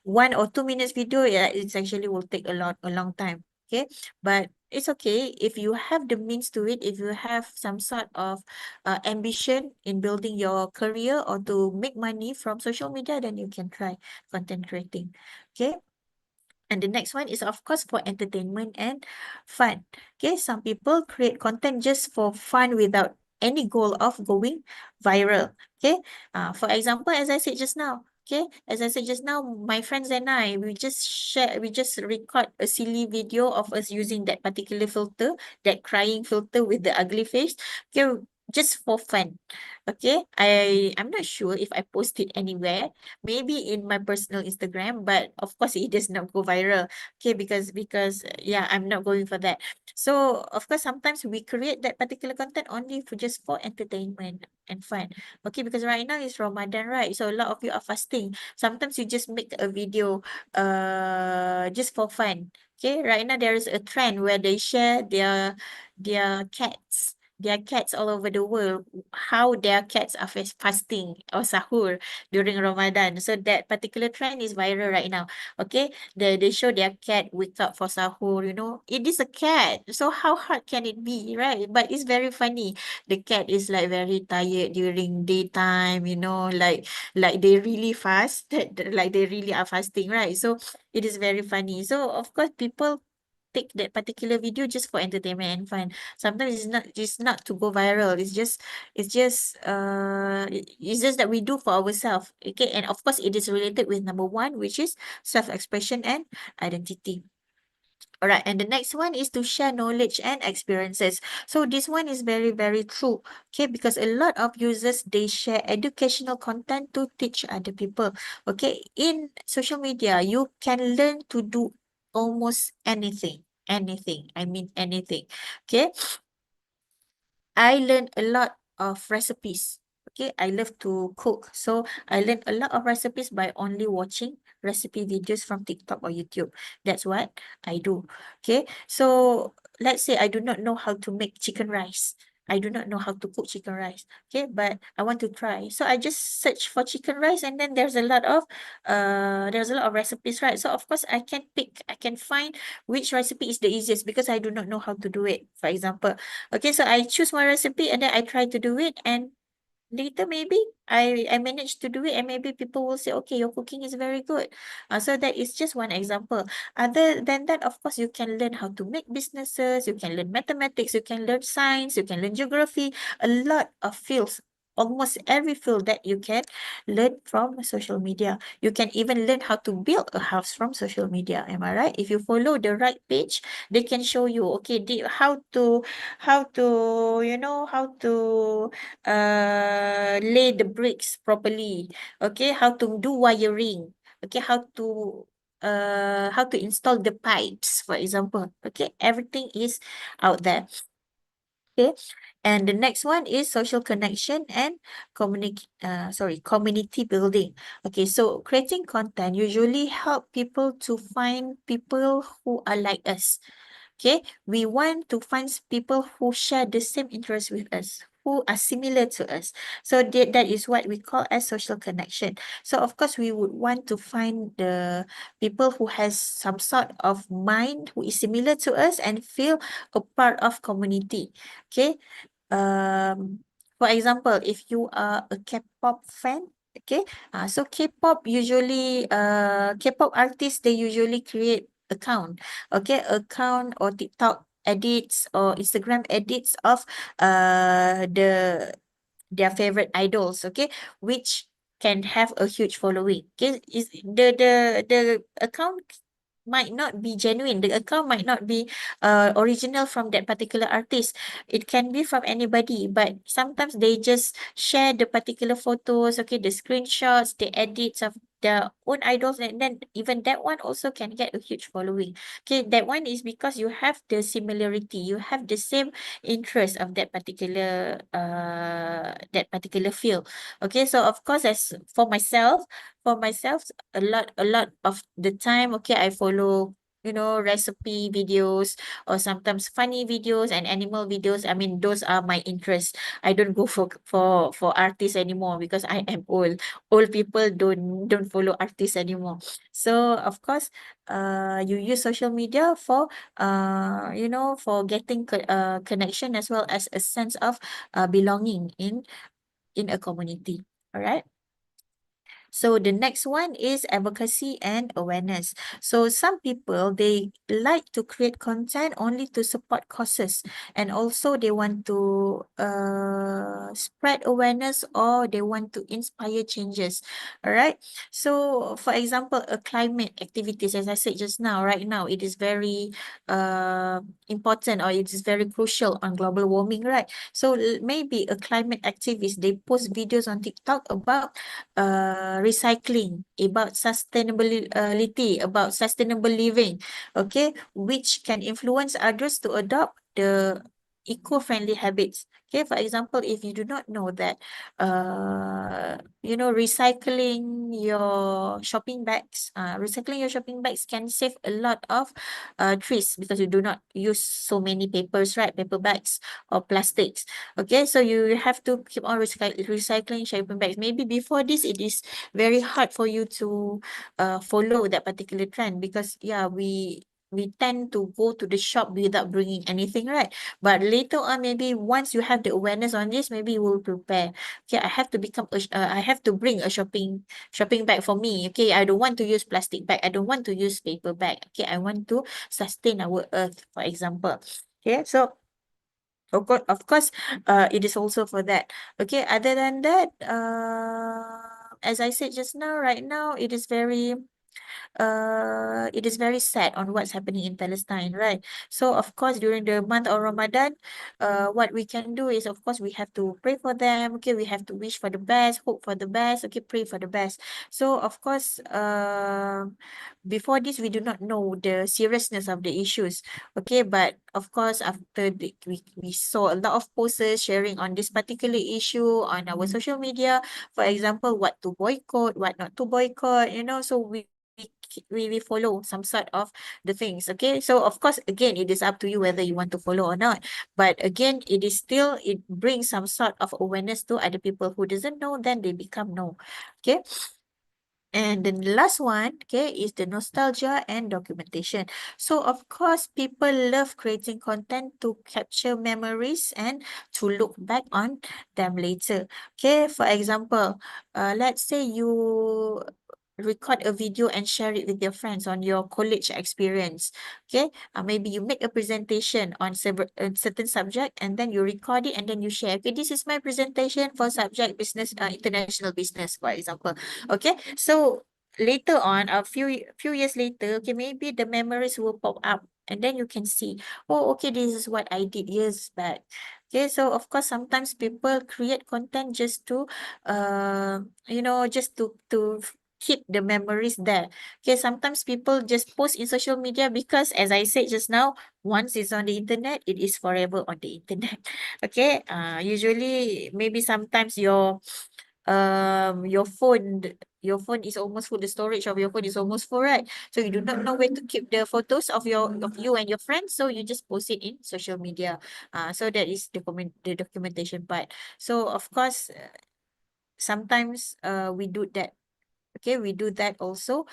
1 or 2 minutes video, yeah, it's actually will take a long time. Okay, but it's okay if you have the means to it, if you have some sort of ambition in building your career or to make money from social media, then you can try content creating. Okay. And the next one is, of course, for entertainment and fun. Okay, some people create content just for fun without any goal of going viral. Okay, for example, as I said just now, my friends and I, we just record a silly video of us using that particular filter, that crying filter with the ugly face. Okay, just for fun. Okay, I'm not sure if I post it anywhere, maybe in my personal Instagram, but of course it does not go viral. Okay, because yeah, I'm not going for that. So of course sometimes we create that particular content only for just for entertainment and fun. Okay, because right now it's Ramadan, right? So a lot of you are fasting. Sometimes you just make a video just for fun. Okay, right now there is a trend where they share their cats all over the world, how their cats are fasting or sahur during Ramadan. So that particular trend is viral right now. Okay, they show their cat wake up for sahur. It is a cat, so how hard can it be, right? But it's very funny. The cat is like very tired during daytime. Like they really fast, like they really are fasting, right? So it is very funny. So of course, people take that particular video just for entertainment and fun. Sometimes it's not to go viral. It's just that we do for ourselves. Okay, and of course it is related with number one, which is self-expression and identity. All right, and the next one is to share knowledge and experiences. So this one is very, very true. Okay, because a lot of users, they share educational content to teach other people. Okay, in social media, you can learn to do almost anything. Anything. I mean anything. Okay. I learned a lot of recipes. Okay, I love to cook. So I learned a lot of recipes by only watching recipe videos from TikTok or YouTube. That's what I do. Okay, so let's say I do not know how to make chicken rice. I do not know how to cook chicken rice. Okay, but I want to try. So I just search for chicken rice, and then there's a lot of recipes, right? So of course I can find which recipe is the easiest because I do not know how to do it. For example, okay, so I choose my recipe and then I try to do it, and later maybe I manage to do it, and maybe people will say, okay, your cooking is very good. So that is just one example. Other than that, of course, you can learn how to make businesses, you can learn mathematics, you can learn science, you can learn geography, a lot of fields. Almost every field that you can learn from social media. You can even learn how to build a house from social media. Am I right? If you follow the right page, they can show you, okay, how to lay the bricks properly. Okay, how to do wiring. Okay, how to install the pipes, for example. Okay, everything is out there. Okay, and the next one is social connection and community building. Okay, so creating content usually help people to find people who are like us. Okay, we want to find people who share the same interests with us, who are similar to us. So that is what we call as social connection. So of course, we would want to find the people who has some sort of mind who is similar to us and feel a part of community. Okay, um, for example, if you are a K-pop fan, okay, so K-pop artists, they usually create account or TikTok edits or Instagram edits of their favorite idols, okay, which can have a huge following. Okay, is the account might not be genuine. The account might not be original from that particular artist. It can be from anybody, but sometimes they just share the particular photos, okay, the screenshots, the edits of their own idols, and then even that one also can get a huge following. Okay, that one is because you have the similarity, you have the same interest of that particular field. Okay, so of course, as for myself, a lot of the time, okay, I follow, recipe videos or sometimes funny videos and animal videos. I mean, those are my interests. I don't go for artists anymore because I am old. Old people don't follow artists anymore. So of course, you use social media for for getting connection as well as a sense of belonging in a community. All right. So the next one is advocacy and awareness. So some people, they like to create content only to support causes, and also they want to spread awareness, or they want to inspire changes. All right. So for example, a climate activities, as I said just now, right now, it is very important, or it is very crucial on global warming, right? So maybe a climate activist, they post videos on TikTok about recycling, about sustainability, about sustainable living, okay, which can influence others to adopt the eco-friendly habits. Okay, for example, if you do not know that, recycling your shopping bags can save a lot of trees, because you do not use so many papers, right? Paper bags or plastics. Okay, so you have to keep on recycling shopping bags. Maybe before this, it is very hard for you to follow that particular trend, because yeah, we tend to go to the shop without bringing anything, right? But later on, maybe once you have the awareness on this, maybe you will prepare. Okay, I have to bring a shopping bag for me. Okay, I don't want to use plastic bag. I don't want to use paper bag. Okay, I want to sustain our earth, for example. Okay, so of course, it is also for that. Okay, other than that, as I said just now, right now, it is very sad on what's happening in Palestine, right? So of course, during the month of Ramadan, what we can do is, of course, we have to pray for them. Okay, we have to wish for the best, hope for the best. Okay, pray for the best. So of course, before this, we do not know the seriousness of the issues. Okay, but of course, after we saw a lot of posters sharing on this particular issue on our social media. For example, what to boycott, what not to boycott. So we follow some sort of the things. Okay, so of course, again, it is up to you whether you want to follow or not. But again, it brings some sort of awareness to other people who doesn't know, then they become know. Okay. And then the last one, okay, is the nostalgia and documentation. So of course, people love creating content to capture memories and to look back on them later. Okay, for example, let's say you record a video and share it with your friends on your college experience. Okay, maybe you make a presentation on certain subject, and then you record it and then you share. Okay, this is my presentation for subject business, international business, for example. Okay, so later on, a few years later, okay, maybe the memories will pop up, and then you can see, oh, okay, this is what I did years back. Okay, so of course, sometimes people create content just to, just to keep the memories there. Okay, sometimes people just post in social media because, as I said just now, once it's on the internet, it is forever on the internet. Okay, usually maybe sometimes your phone is almost full, the storage of your phone is almost full, right? So you do not know where to keep the photos of you and your friends, so you just post it in social media. So that is the documentation part. So of course, sometimes we do that. Okay, we do that also,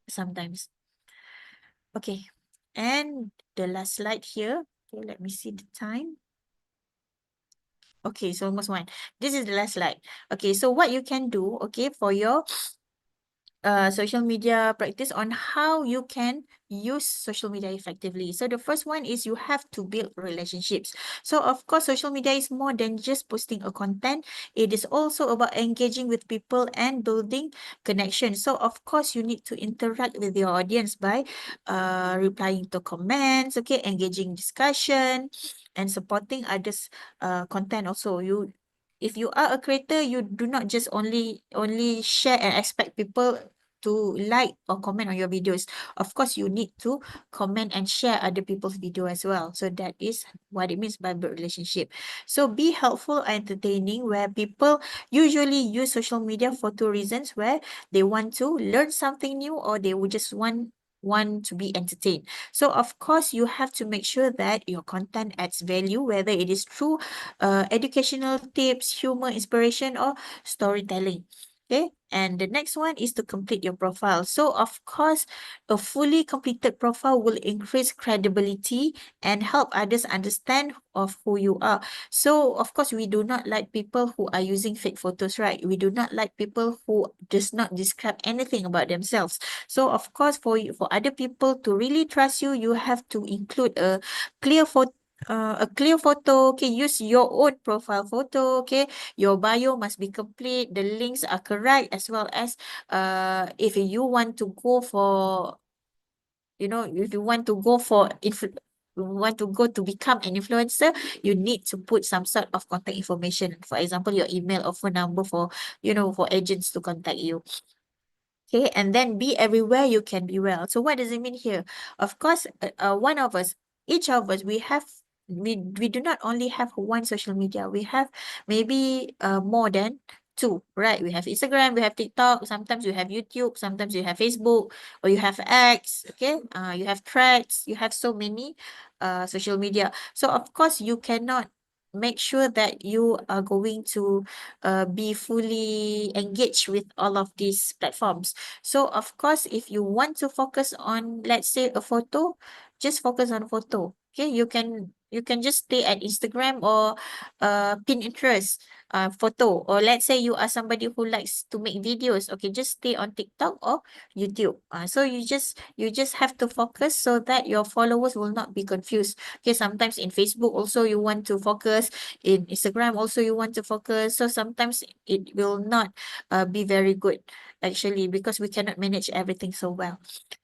sometimes. Okay, and the last slide here. Okay, let me see the time. Okay, so almost one. This is the last slide. Okay, so what you can do, okay, for your social media practice on how you can use social media effectively. So the first one is you have to build relationships. So of course, social media is more than just posting a content. It is also about engaging with people and building connection. So of course, you need to interact with your audience by replying to comments, okay, engaging discussion, and supporting others' content also. If you are a creator, you do not just only share and expect people to like or comment on your videos. Of course, you need to comment and share other people's video as well. So that is what it means by build relationship. So be helpful and entertaining, where people usually use social media for two reasons, where they want to learn something new or they would just want to be entertained. So of course, you have to make sure that your content adds value, whether it is through educational tips, humor, inspiration, or storytelling. Okay, and the next one is to complete your profile. So of course, a fully completed profile will increase credibility and help others understand of who you are. So of course, we do not like people who are using fake photos, right? We do not like people who does not describe anything about themselves. So of course, for other people to really trust you, you have to include clear photo a clear photo. Okay, use your own profile photo. Okay, your bio must be complete, the links are correct, as well as if you want to go for, if you want to go for want to go to become an influencer, you need to put some sort of contact information, for example your email or phone number for for agents to contact you. Okay, and then be everywhere you can be well. So what does it mean here? Of course, one of us, each of us, we do not only have one social media. We have maybe more than two, right? We have Instagram, we have TikTok, sometimes you have YouTube, sometimes you have Facebook, or you have X, okay? You have Threads, you have so many social media. So of course, you cannot make sure that you are going to be fully engaged with all of these platforms. So of course, if you want to focus on, let's say, a photo, just focus on photo. Okay, you can just stay at Instagram or Pinterest photo. Or let's say you are somebody who likes to make videos. Okay, just stay on TikTok or YouTube. So you just have to focus so that your followers will not be confused. Okay, sometimes in Facebook also you want to focus, in Instagram also you want to focus. So sometimes it will not be very good actually, because we cannot manage everything so well.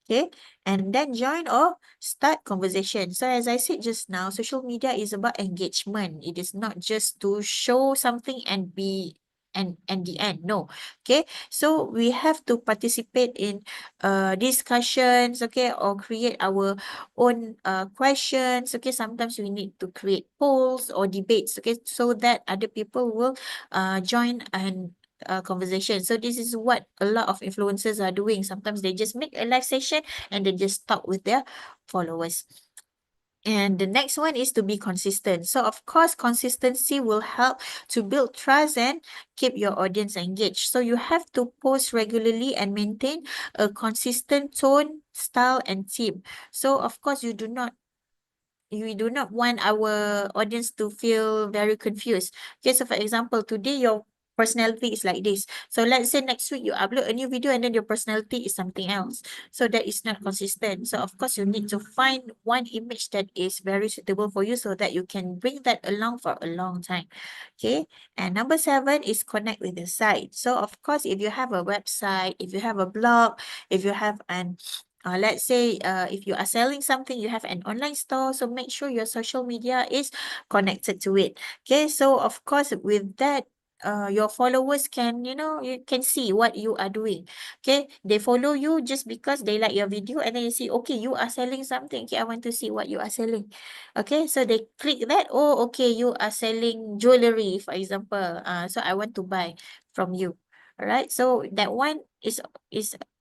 Okay, and then join or start conversation. So as I said just now, social media is about engagement. It is not just to show something and be and the end. No. Okay, so we have to participate in discussions, okay, or create our own questions. Okay, sometimes we need to create polls or debates, okay, so that other people will join and conversation. So this is what a lot of influencers are doing. Sometimes they just make a live session and they just talk with their followers. And the next one is to be consistent. So of course, consistency will help to build trust and keep your audience engaged. So you have to post regularly and maintain a consistent tone, style, and theme. So of course, we do not want our audience to feel very confused. Okay, so for example, today your personality is like this. So let's say next week you upload a new video and then your personality is something else. So that is not consistent. So of course you need to find one image that is very suitable for you so that you can bring that along for a long time. Okay, and number 7 is connect with the site. So of course, if you have a website, if you have a blog, if you have an let's say if you are selling something, you have an online store, so make sure your social media is connected to it. Okay, so of course with that, your followers can, you can see what you are doing. Okay, they follow you just because they like your video, and then you see, okay, you are selling something. Okay, I want to see what you are selling. Okay, so they click that. Oh, okay, you are selling jewelry, for example. So I want to buy from you. All right, so that one is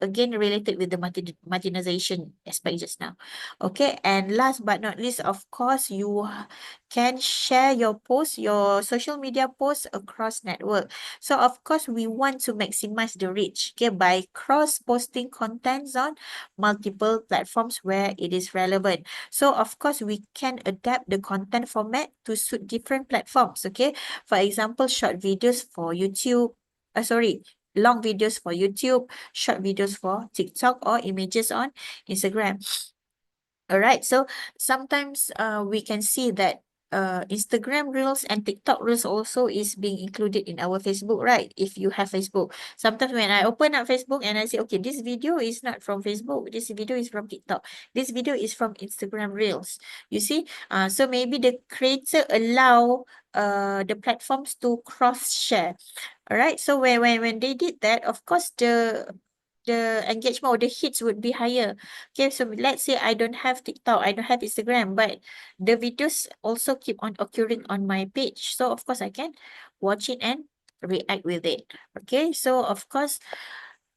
again related with the marginalization aspect just now. Okay, and last but not least, of course, you can share your post, your social media posts across network. So of course, we want to maximize the reach, okay, by cross-posting contents on multiple platforms where it is relevant. So of course, we can adapt the content format to suit different platforms, okay. For example, short videos for YouTube, sorry, long videos for YouTube, short videos for TikTok, or images on Instagram. All right, so sometimes we can see that Instagram Reels and TikTok Reels also is being included in our Facebook, right? If you have Facebook. Sometimes when I open up Facebook and I say, okay, this video is not from Facebook, this video is from TikTok, this video is from Instagram Reels. You see, so maybe the creator allow the platforms to cross share. All right, so when they did that, of course the engagement or the hits would be higher. Okay, so let's say I don't have TikTok, I don't have Instagram, but the videos also keep on occurring on my page. So of course I can watch it and react with it. Okay, so of course,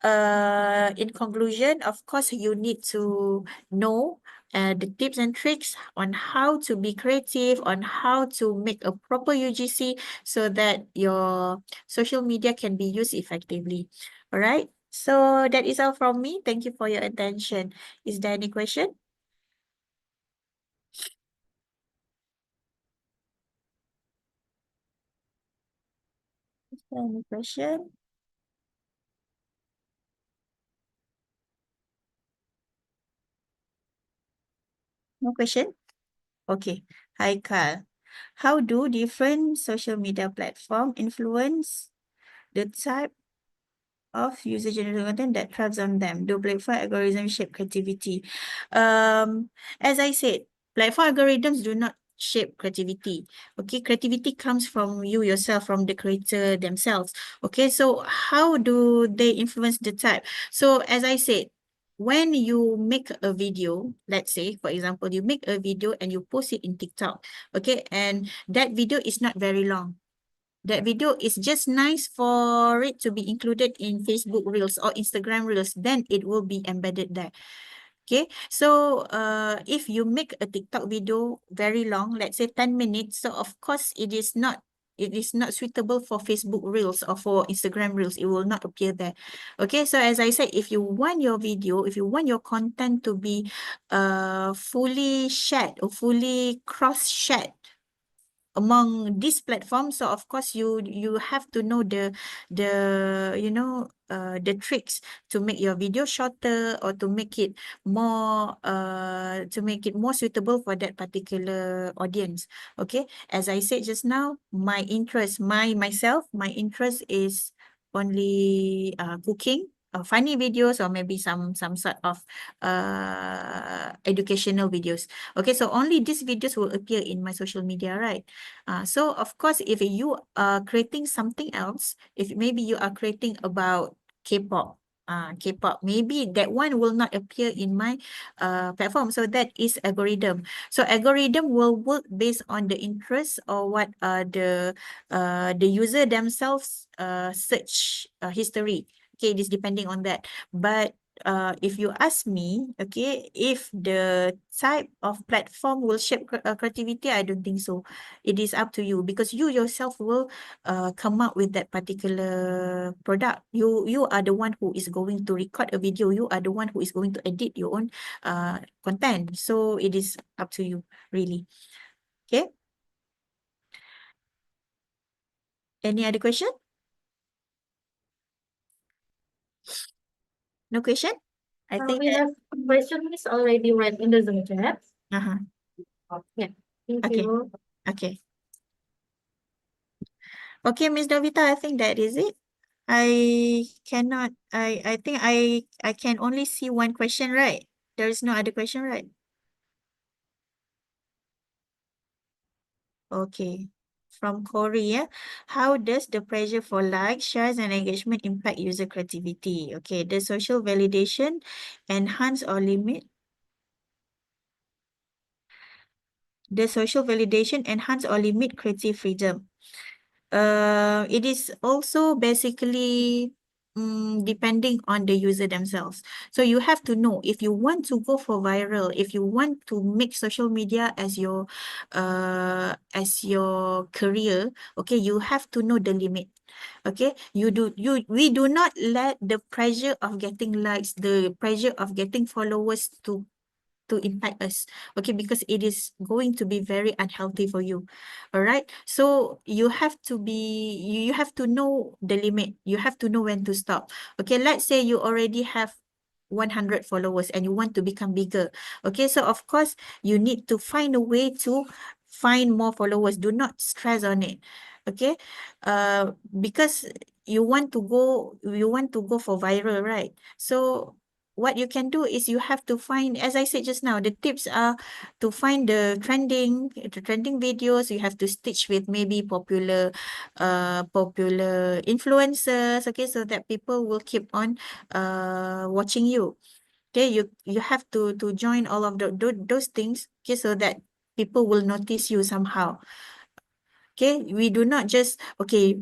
in conclusion, of course, you need to know the tips and tricks on how to be creative, on how to make a proper UGC so that your social media can be used effectively. All right. So that is all from me. Thank you for your attention. Is there any question? Is there any question? No question? Okay. Hi, Carl. How do different social media platform influence the type of user-generated content that thrives on them? Do platform algorithms shape creativity? As I said, platform algorithms do not shape creativity. Okay, creativity comes from you yourself, from the creator themselves. Okay, so how do they influence the type? So as I said, when you make a video, let's say, for example, you make a video and you post it in TikTok, okay, and that video is not very long. That video is just nice for it to be included in Facebook Reels or Instagram Reels, then it will be embedded there. Okay, so if you make a TikTok video very long, let's say 10 minutes, so of course it is not suitable for Facebook Reels or for Instagram Reels. It will not appear there. Okay, so as I said, if you want your video, if you want your content to be fully shared or fully cross-shared among these platforms, so of course you have to know the the tricks to make your video shorter or to make it more suitable for that particular audience. Okay, as I said just now, my interest is only cooking, funny videos, or maybe some sort of educational videos. Okay, so only these videos will appear in my social media, right? So of course, if you are creating something else, if maybe you are creating about K-pop, maybe that one will not appear in my platform. So that is algorithm. So algorithm will work based on the interest or what the user themselves search history. Okay, it is depending on that. But if you ask me, okay, if the type of platform will shape creativity, I don't think so. It is up to you because you yourself will come up with that particular product. You are the one who is going to record a video. You are the one who is going to edit your own content. So it is up to you, really. Okay. Any other question? No question? I think We have question is already read in the Zoom chat. Yeah, thank Okay. you. Okay. Okay, Miss Novita, I think that is it. I think I can only see one question, right? There is no other question, right? Okay. From Korea, how does the pressure for likes, shares, and engagement impact user creativity? Okay, the social validation enhance or limit? The social validation enhance or limit creative freedom? It is also basically depending on the user themselves. So you have to know if you want to go for viral, if you want to make social media as your career, okay, you have to know the limit. Okay, we do not let the pressure of getting likes, the pressure of getting followers to to impact us, okay, because it is going to be very unhealthy for you. All right, so you have to be, you have to know the limit, you have to know when to stop. Okay, let's say you already have 100 followers and you want to become bigger. Okay, so of course you need to find a way to find more followers. Do not stress on it. Okay, because you want to go for viral, right? So what you can do is you have to find, as I said just now, the tips are to find the trending videos. You have to stitch with maybe popular influencers, okay, so that people will keep on watching you. Okay, you have to join all of those things, okay, so that people will notice you somehow. Okay, we do not just, okay,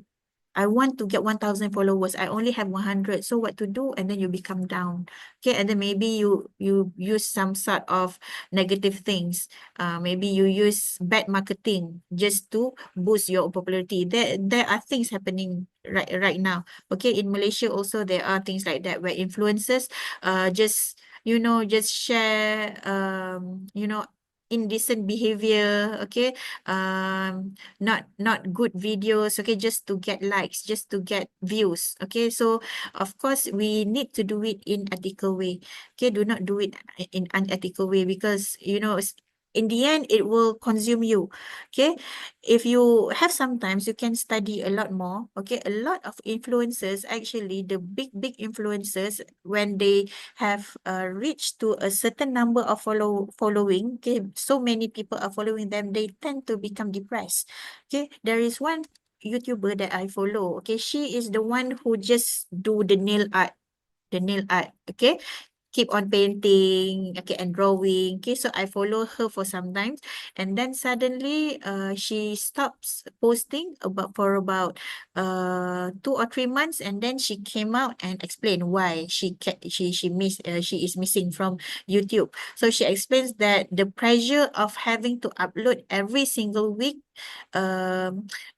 I want to get 1,000 followers. I only have 100. So what to do? And then you become down. Okay, and then maybe you use some sort of negative things. Maybe you use bad marketing just to boost your popularity. There are things happening right now. Okay, in Malaysia also there are things like that where influencers just just share indecent behavior, okay, not good videos, okay, just to get likes, just to get views. Okay, so of course we need to do it in ethical way. Okay, do not do it in unethical way, because in the end it will consume you. Okay, if you have sometimes you can study a lot more. Okay, a lot of influencers, actually the big influencers, when they have reached to a certain number of following, okay, so many people are following them, they tend to become depressed. Okay, there is one YouTuber that I follow. Okay, she is the one who just do the nail art. Okay, keep on painting, okay, and drawing. Okay, so I follow her for some time, and then suddenly she stops posting for about 2 or 3 months, and then she came out and explained why she is missing from YouTube. So she explains that the pressure of having to upload every single week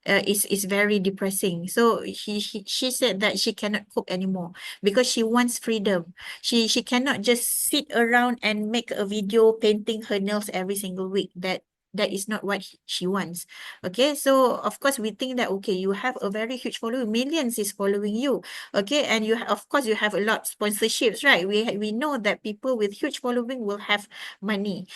is very depressing. So she said that she cannot cope anymore because she wants freedom. She cannot just sit around and make a video painting her nails every single week. That is not what she wants. Okay, so of course we think that, okay, you have a very huge following, millions is following you. Okay, and of course you have a lot sponsorships, right? We know that people with huge following will have money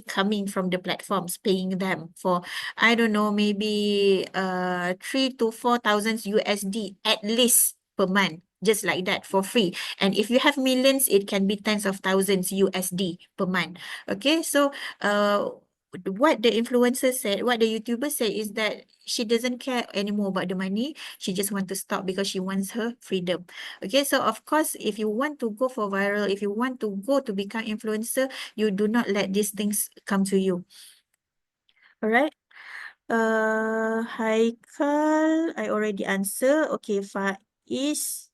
coming from the platforms, paying them for, I don't know, maybe 3,000 to 4,000 USD at least per month, just like that, for free. And if you have millions, it can be tens of thousands USD per month. Okay, so what the influencer said, what the YouTuber said is that she doesn't care anymore about the money. She just wants to stop because she wants her freedom. Okay, so of course, if you want to go for viral, if you want to go to become influencer, you do not let these things come to you. All right. Haikal, I already answered. Okay, Faiz,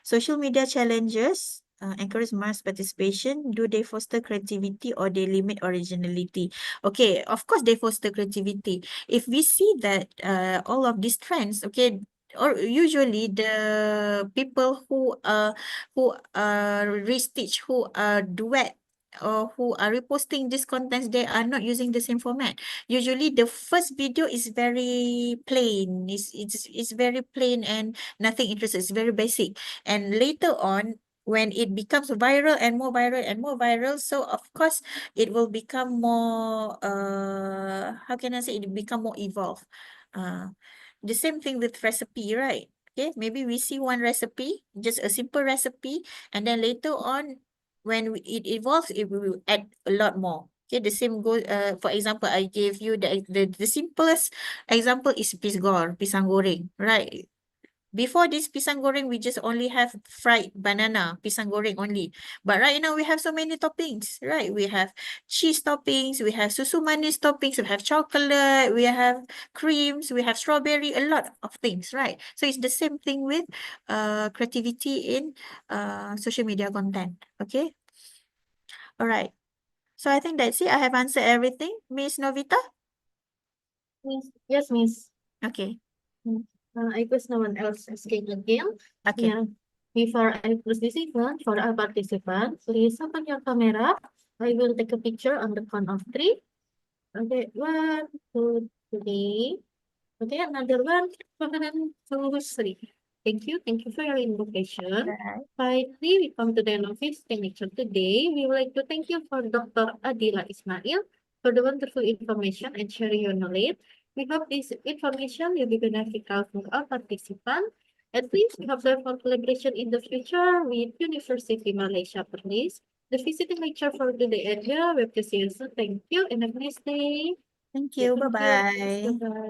social media challenges encourage mass participation. Do they foster creativity or they limit originality? Okay, of course they foster creativity. If we see that all of these trends, okay, or usually the people who restitch, who duet, or who are reposting these contents, they are not using the same format. Usually the first video is very plain. It's very plain and nothing interesting. It's very basic. And later on, when it becomes viral and more viral and more viral, so of course it will become more how can I say, it become more evolved. The same thing with recipe, right? Okay, maybe we see one recipe, just a simple recipe, and then later on, when it evolves, it will add a lot more. Okay, the same goes, for example, I gave you the simplest example is pisang goreng, right? Before this pisang goreng, we just only have fried banana, pisang goreng only. But right now, we have so many toppings, right? We have cheese toppings, we have susu manis toppings, we have chocolate, we have creams, we have strawberry, a lot of things, right? So it's the same thing with creativity in social media content, okay? All right. So I think that's it. I have answered everything. Miss Novita? Yes, Miss. Okay. I guess no one else asking again. Okay. Yeah. Before I close this event, for our participants, please open your camera, I will take a picture on the count of 3. Okay, 1, 2, 3. Okay, another 1, 2, 3. Thank you for your invitation. Right. Finally, we come to the end of this lecture today. We would like to thank you for Dr. Adila Ismail for the wonderful information and sharing your knowledge. We hope this information will be beneficial for all participants. And please, we hope there for collaboration in the future with University of Malaysia Perlis. The visiting lecture for today ends here. We hope to see you soon. Thank you and have a nice day. Thank you. Thank you. Bye-bye. Bye-bye.